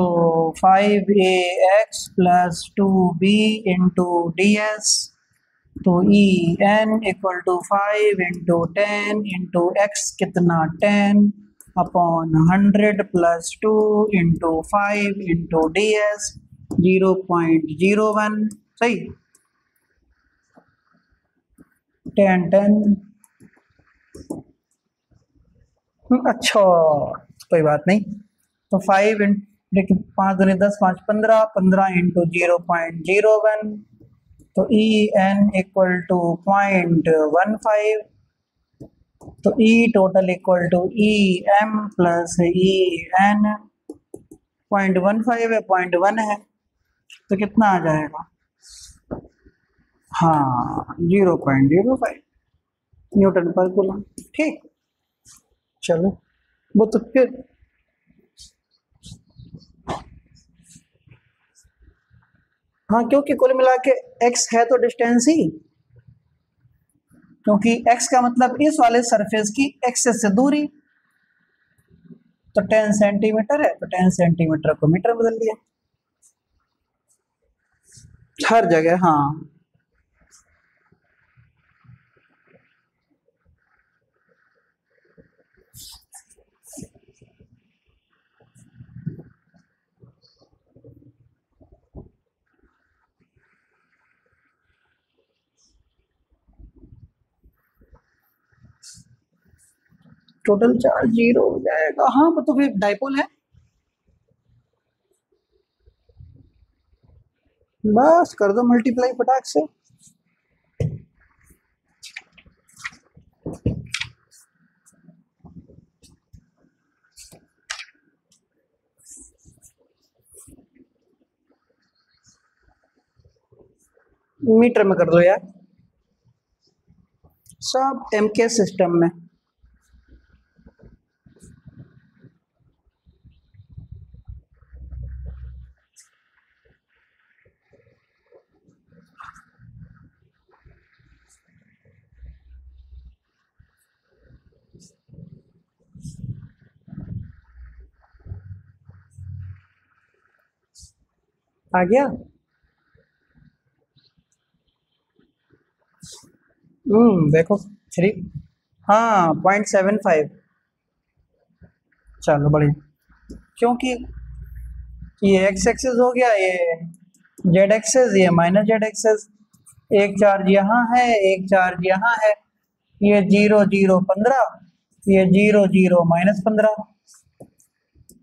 5ax plus 2b into d s, तो E N equal to 5 into 10 into x कितना 10 upon 100 plus 2 into 5 into d s 0.01, सही 10 अच्छा कोई बात नहीं। तो 5 देखिए 5 दूनी 10, 5 15, 15 इंटू 0.01, तो ई एन इक्वल टू 0.15, तो E total equal to E M plus E N 0.15 है, 0.1 है, तो कितना आ जाएगा, हाँ 0.05 न्यूटन पर कूलम। ठीक, चलो वो तो फिर हाँ, क्योंकि कुल मिला के x है तो डिस्टेंस ही, क्योंकि x का मतलब इस वाले सरफेस की एक्सेस से दूरी, तो 10 सेंटीमीटर है तो 10 सेंटीमीटर को मीटर बदल दिया हर जगह। हाँ टोटल चार्ज 0 हो जाएगा, हाँ वो तो फिर डाइपोल है, बस कर दो मल्टीप्लाई फटाक से। मीटर में कर दो यार, सब एमके सिस्टम में। आ गया, देखो 3, हाँ 0.75, चलो बढ़िया, क्योंकि ये एक्स एक्सेस हो गया, ये जेड एक्सेस, ये माइनस जेड एक्सेस। एक चार्ज यहाँ है, एक चार्ज यहाँ है, ये 0 0 15, ये 0 0 -15।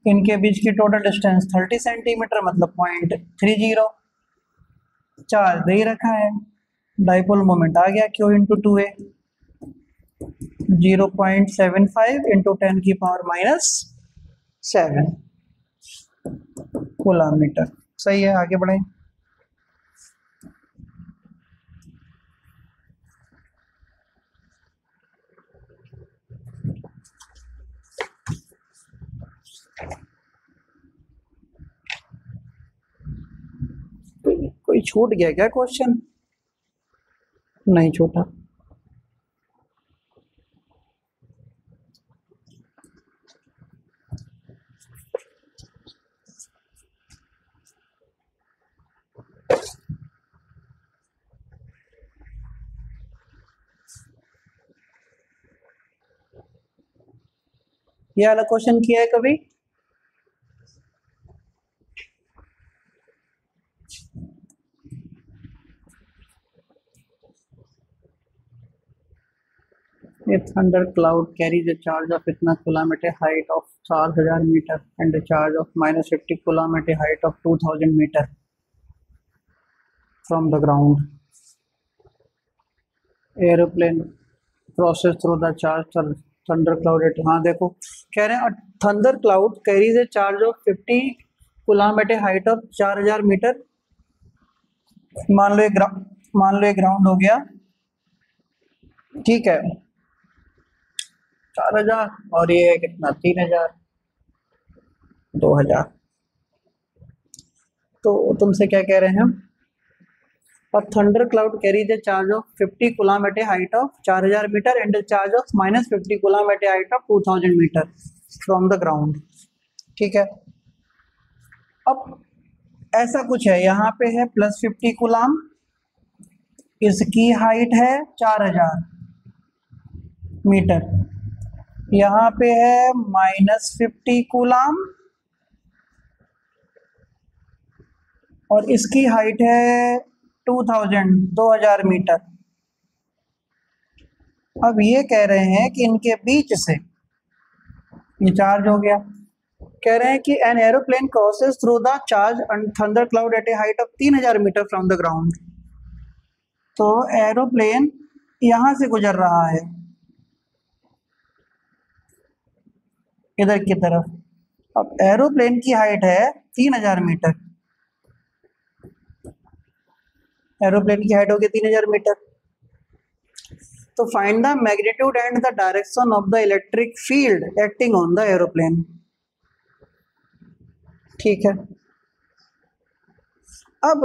इनके बीच की टोटल डिस्टेंस 30 सेंटीमीटर, मतलब 0.30। चार्ज दे ही रखा है, डाइपोल मोमेंट आ गया Q इंटू 2a, 0.75 इंटू 10⁻⁻7 कूलमीटर। सही है, आगे बढ़े। कोई छूट गया क्या क्वेश्चन? नहीं छूटा। ये वाला क्वेश्चन किया है कभी? A thunder cloud carries a charge of इतना coulomb at a height of 4000 metre and a charge of -50 coulomb at a height of 2000 metre from the ground. Aeroplane process through the charge thunder cloud at, हाँ देखो कह रहे हैं thunder cloud carries a charge of 50 coulomb at a height of 4000 metre. मान लो ये ग्राउंड हो गया, ठीक है, 4000, और ये है कितना, 3000, 2000। तो तुमसे क्या कह रहे हैं? और thunder cloud carries a charge of 50 coulomb at a height of 4000 metre and charge of -50 coulomb at a height of 2000 metre from the ground. ठीक है, अब ऐसा कुछ है, यहाँ पे है +50 कूलम, इसकी हाइट है 4000 मीटर, यहाँ पे है -50 कूलम और इसकी हाइट है 2000 मीटर। अब ये कह रहे हैं कि इनके बीच से ये चार्ज हो गया, कह रहे हैं कि an aeroplane crosses through the charge and thunder cloud at a height of 3000 metre from the ground. तो एरोप्लेन यहां से गुजर रहा है इधर की तरफ। अब एरोप्लेन की हाइट है 3000 मीटर, एरोप्लेन की हाइट होगी 3000 मीटर। तो find the magnitude and the direction of the electric field acting on the aeroplane. ठीक है, अब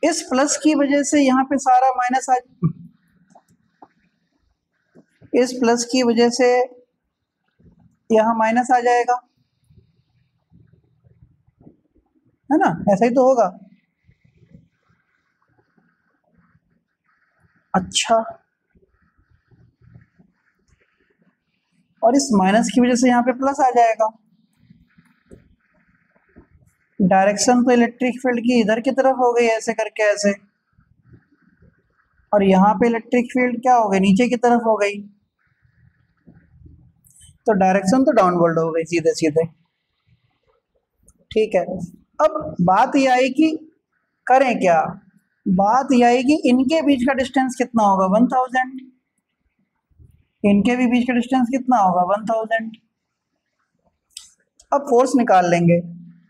इस प्लस की वजह से यहाँ पे सारा माइनस आ, इस प्लस की वजह से यहाँ माइनस आ जाएगा, है ना, ऐसा ही तो होगा। अच्छा, और इस माइनस की वजह से यहाँ पे प्लस आ जाएगा। डायरेक्शन तो इलेक्ट्रिक फील्ड की इधर की तरफ हो गई, ऐसे करके ऐसे, और यहाँ पे इलेक्ट्रिक फील्ड क्या हो गई, नीचे की तरफ हो गई। तो डायरेक्शन तो डाउनवर्ड हो गई सीधे सीधे। ठीक है, अब बात ये आई कि करें क्या, बात ये आई कि इनके बीच का डिस्टेंस कितना होगा, 1000। इनके भी बीच का डिस्टेंस कितना होगा, 1000। अब फोर्स निकाल लेंगे,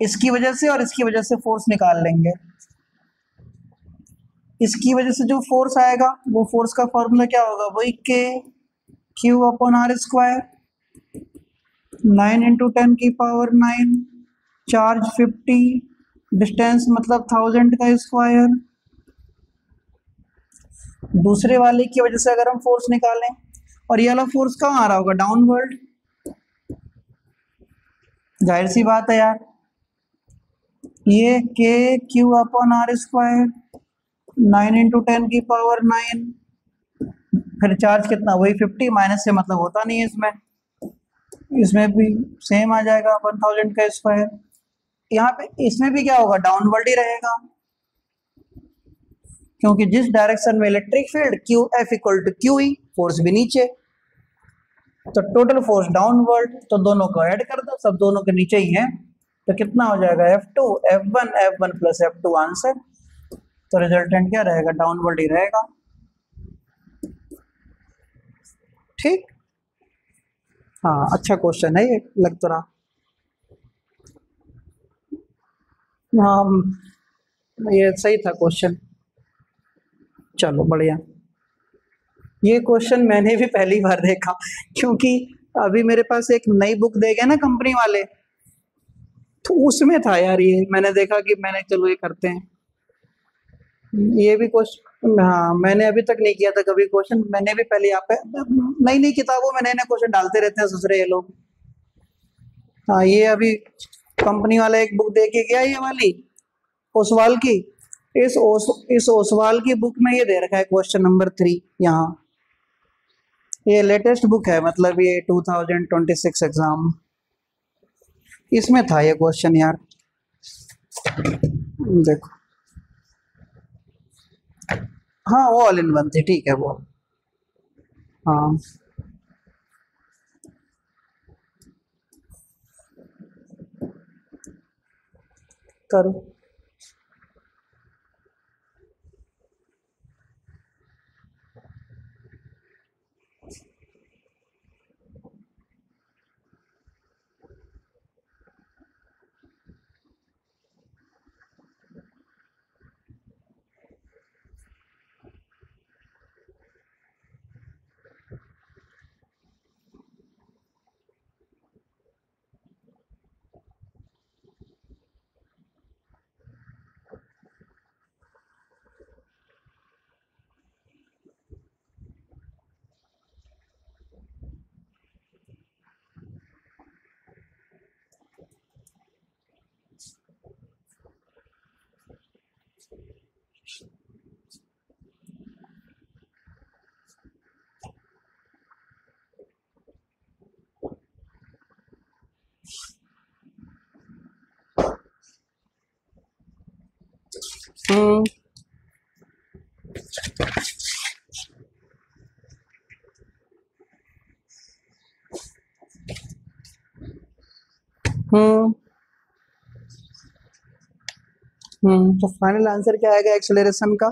इसकी वजह से और इसकी वजह से फोर्स निकाल लेंगे। इसकी वजह से जो फोर्स आएगा वो फोर्स का फॉर्मूला क्या होगा, वही Q/r², 9 × 10⁻⁹, चार्ज 50, डिस्टेंस मतलब 1000 का स्क्वायर। दूसरे वाले की वजह से अगर हम फोर्स निकालें, और ये वाला फोर्स कहाँ आ रहा होगा, डाउनवर्ड। जाहिर सी बात है यार, ये Q/r², 9 × 10⁻⁹, फिर चार्ज कितना, वही 50, माइनस से मतलब होता नहीं है इसमें भी सेम आ जाएगा 1000 का स्क्वायर। यहाँ पे इसमें भी क्या होगा, डाउनवर्ड ही रहेगा, क्योंकि जिस डायरेक्शन में electric field Q F equal to Q E, force भी नीचे, तो टोटल फोर्स डाउनवर्ड, तो दोनों को ऐड कर दो, सब दोनों के नीचे ही है, तो कितना हो जाएगा F2 F1 plus F2 answer. तो रिजल्टेंट क्या रहेगा, डाउनवर्ड ही रहेगा। ठीक, हाँ अच्छा क्वेश्चन है ये, लग तो रहा। हाँ ये सही था क्वेश्चन, चलो बढ़िया। ये क्वेश्चन मैंने भी पहली बार देखा, क्योंकि अभी मेरे पास एक नई बुक दे गए ना कंपनी वाले, तो उसमें था यार ये, मैंने देखा कि मैंने चलो ये करते हैं, ये भी क्वेश्चन, हाँ मैंने अभी तक नहीं किया था कभी क्वेश्चन, मैंने भी पहले यहाँ पे नई नई किताबों में नए नए क्वेश्चन डालते रहते हैं दूसरे ये लोग। हाँ ये अभी कंपनी वाला एक बुक दे के गया, ये वाली ओसवाल की, इस ओसवाल की बुक में ये दे रखा है क्वेश्चन नंबर 3 यहाँ, ये लेटेस्ट बुक है, मतलब ये 2026 एग्जाम, इसमें था ये क्वेश्चन यार, देखो। हाँ वो ऑल इन वन थी, ठीक है वो, हाँ करो। हम्म हम्म तो फाइनल आंसर क्या आएगा एक्सेलरेशन का,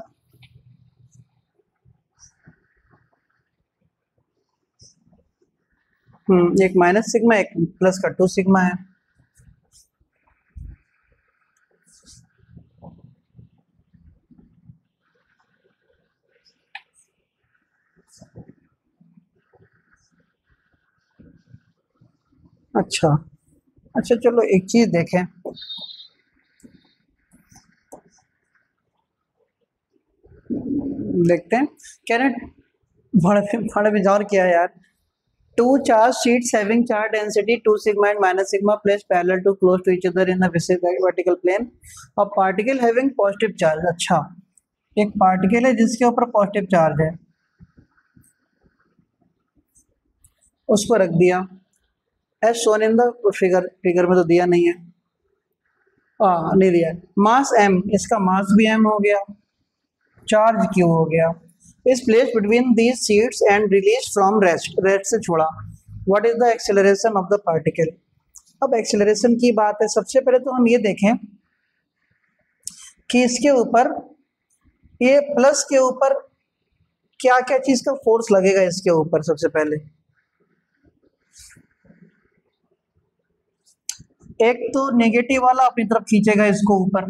एक माइनस सिग्मा, एक प्लस का 2 सिग्मा है। अच्छा अच्छा चलो एक चीज देखें, देखते हैं क्या ना, बड़ा बिजार किया है यार। Two charge sheets having charge density 2 sigma and minus sigma placed parallel to close to each other in the vertical plane. A particle having positive charge, अच्छा एक पार्टिकल है जिसके ऊपर पॉजिटिव चार्ज है, उसको रख दिया as shown in the figure, figure में तो दिया नहीं है, नहीं दिया, मास m, इसका मास भी m हो गया, चार्ज q हो गया, is place between these seats and release from rest, rest से छोड़ा, what is the acceleration of the particle. अब एक्सेलरेशन की बात है, सबसे पहले तो हम ये देखें कि इसके ऊपर, ये प्लस के ऊपर क्या क्या चीज का फोर्स लगेगा इसके ऊपर, सबसे पहले एक तो नेगेटिव वाला अपनी तरफ खींचेगा, इसको ऊपर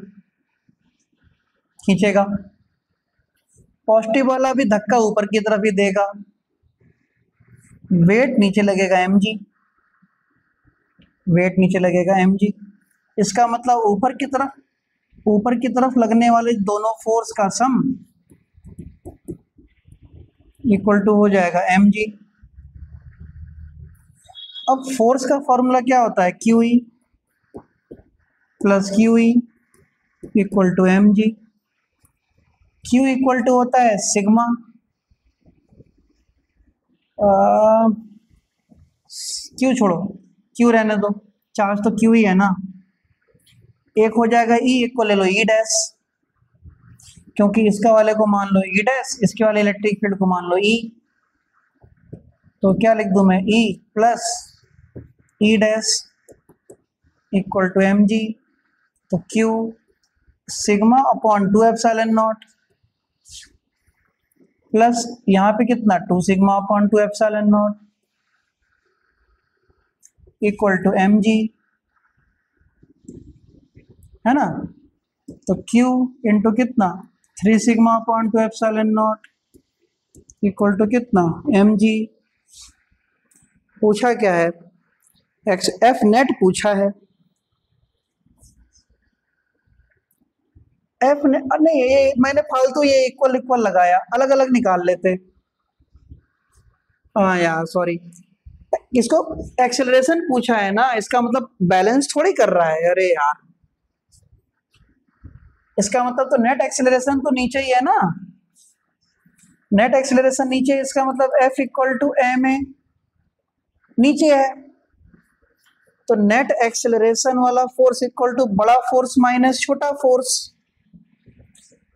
खींचेगा, पॉजिटिव वाला भी धक्का ऊपर की तरफ ही देगा, वेट नीचे लगेगा mg, वेट नीचे लगेगा mg, इसका मतलब ऊपर की तरफ लगने वाले दोनों फोर्स का सम इक्वल टू हो जाएगा mg। अब फोर्स का फॉर्मूला क्या होता है, QE plus QE equal to mg, Q equal to होता है सिग्मा, Q छोड़ो, Q रहने दो, चार्ज तो Q ही है ना, एक हो जाएगा ई, एक को ले लो ई डैश, क्योंकि इसका वाले को मान लो ई डैश, इसके वाले इलेक्ट्रिक फील्ड को मान लो ई, तो क्या लिख दूं मैं, E plus E dash equal to M G, तो Q sigma upon 2 epsilon naught plus यहाँ पे कितना 2 sigma upon 2 epsilon naught equal to M G, है ना। तो Q इंटू कितना 3 sigma upon 2 epsilon naught equal to कितना एम जी। पूछा क्या है, एक्स एफ नेट पूछा है, एफ ने नहीं, ये मैंने फालतू ये इक्वल इक्वल लगाया, अलग अलग निकाल लेते। हाँ यार सॉरी, इसको एक्सेलरेशन पूछा है ना, इसका मतलब बैलेंस थोड़ी कर रहा है, अरे यार इसका मतलब तो नेट एक्सेलरेशन तो नीचे ही है ना, नेट एक्सेलरेशन नीचे, इसका मतलब F equal to M A नीचे है, तो नेट एक्सेलरेशन वाला फोर्स इक्वल टू बड़ा फोर्स माइनस छोटा फोर्स,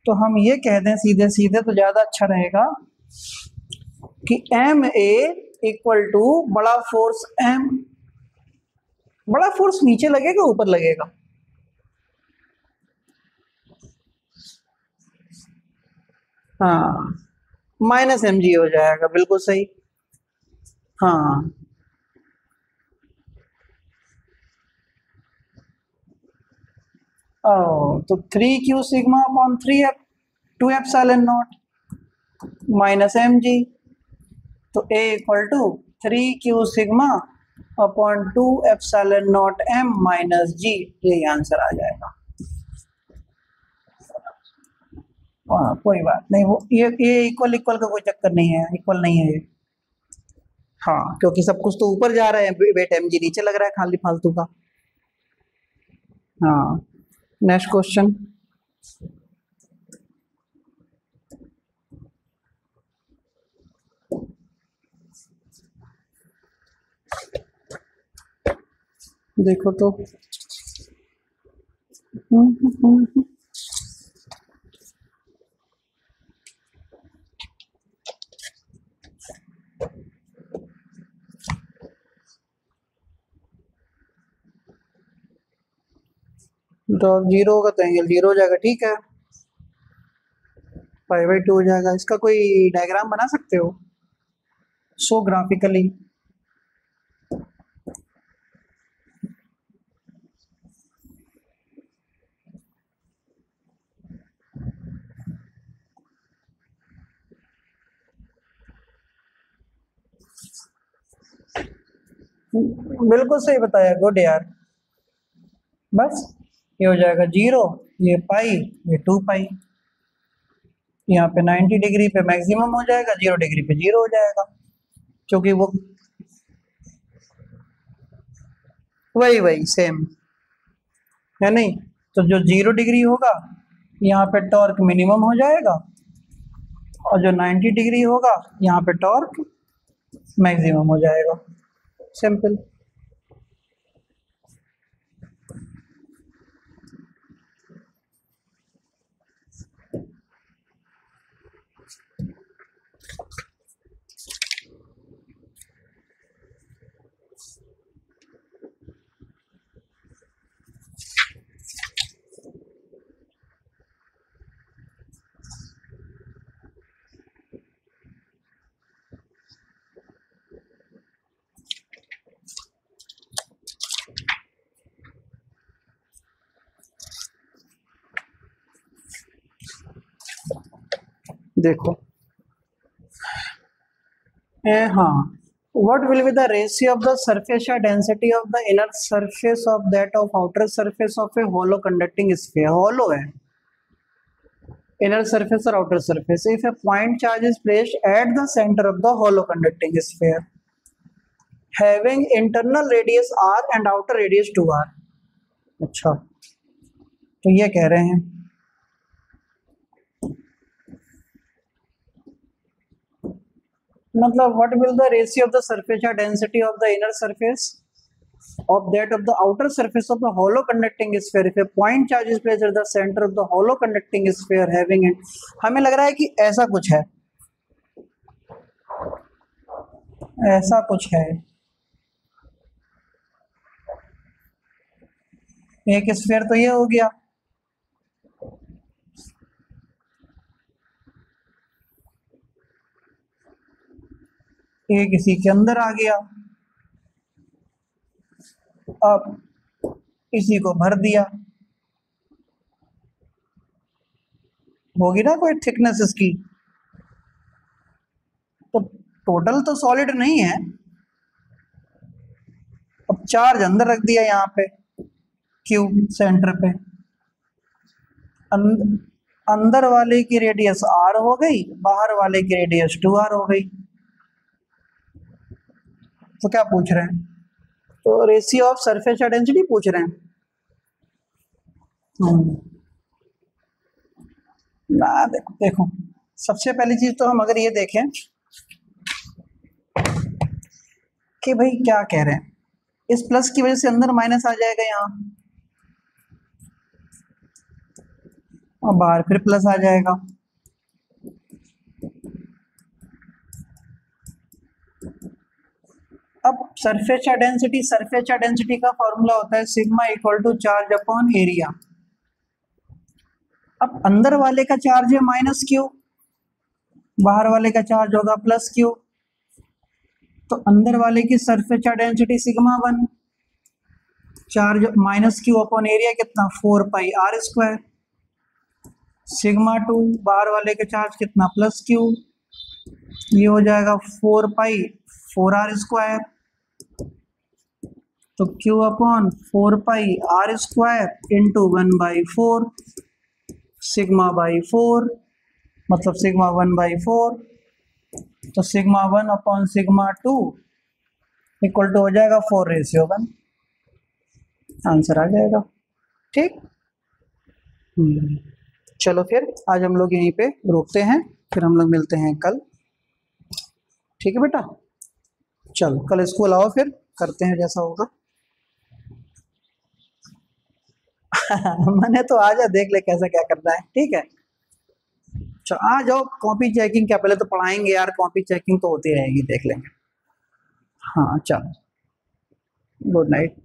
तो हम ये कह दें सीधे सीधे तो ज्यादा अच्छा रहेगा कि एम ए इक्वल टू बड़ा फोर्स एम, बड़ा फोर्स नीचे लगेगा ऊपर लगेगा, हाँ माइनस एम जी हो जाएगा, बिल्कुल सही। हाँ ओ, तो 3Q sigma upon 2 epsilon naught minus M G, तो A equal to 3Q sigma upon 2 epsilon naught M minus G, यही आंसर आ जाएगा। हाँ कोई बात नहीं, वो ये इक्वल इक्वल का कोई चक्कर नहीं है, इक्वल नहीं है ये, हाँ क्योंकि सब कुछ तो ऊपर जा रहा है, वेट एम जी नीचे लग रहा है खाली फालतू का। हाँ नेक्स्ट क्वेश्चन, देखो तो तो जीरो होगा तो एंगल जीरो हो जाएगा, ठीक है, पाई/2 हो जाएगा। इसका कोई डायग्राम बना सकते हो सो ग्राफिकली? बिल्कुल सही बताया, गुड यार। बस ये हो जाएगा जीरो, ये पाई, ये 2 पाई, यहाँ पे 90 डिग्री पे मैक्सिमम हो जाएगा, 0 डिग्री पे जीरो हो जाएगा, क्योंकि वो वही वही सेम है नहीं। तो जो 0 डिग्री होगा यहाँ पे टॉर्क मिनिमम हो जाएगा, और जो 90 डिग्री होगा यहाँ पे टॉर्क मैक्सिमम हो जाएगा, सिंपल। देखो हाँ, what will be the ratio of the surface density of the inner surface of that of outer surface of a hollow conducting sphere? hollow है, inner surface or outer surface, if a point charge is placed at the center of the hollow conducting sphere having internal radius r and outer radius 2r। अच्छा, तो ये कह रहे हैं मतलब what will the ratio of the surface density of the inner surface of that of the outer surface of the hollow conducting sphere. If a point charge is placed at the center of the hollow conducting sphere having it, हमें लग रहा है कि ऐसा कुछ है, ऐसा कुछ है, एक स्फीयर तो ये हो गया, एक इसी के अंदर आ गया, अब इसी को भर दिया, होगी ना कोई थिकनेस इसकी, तो टोटल तो सॉलिड नहीं है। अब चार्ज अंदर रख दिया यहाँ पे क्यू सेंटर पे, अंदर वाले की रेडियस आर हो गई, बाहर वाले की रेडियस 2r हो गई। तो क्या पूछ रहे हैं, तो रेशियो ऑफ सरफेस डेंसिटी पूछ रहे हैं। ना देखो देखो, सबसे पहली चीज तो हम अगर ये देखें कि भाई क्या कह रहे हैं, इस प्लस की वजह से अंदर माइनस आ जाएगा यहाँ, और बाहर फिर प्लस आ जाएगा। अब सरफेस डेंसिटी का फॉर्मूला होता है sigma equal to charge upon area. अब अंदर वाले का चार्ज है माइनस क्यू, बाहर वाले का चार्ज होगा प्लस क्यू, तो अंदर वाले की surface density sigma 1, charge minus Q upon area कितना 4 पाई आर स्क्वायर, सिग्मा 2 बाहर वाले के चार्ज कितना प्लस क्यू, ये हो जाएगा 4 पाई 4r स्क्वायर, तो q अपॉन 4 पाई r square into 1/4 sigma by 4, मतलब सिग्मा 1/4, तो sigma 1 upon sigma 2 equal to हो जाएगा 4:1, आंसर आ जाएगा। ठीक, चलो फिर आज हम लोग यहीं पे रोकते हैं, फिर हम लोग मिलते हैं कल। ठीक है बेटा, चलो कल स्कूल आओ, फिर करते हैं जैसा होगा। मैंने तो आजा, देख ले कैसा क्या करना है। ठीक है, चलो आ जाओ, कॉपी चेकिंग क्या पहले तो पढ़ाएंगे यार, कॉपी चेकिंग तो होती रहेगी, देख लेंगे। हाँ चलो, गुड नाइट।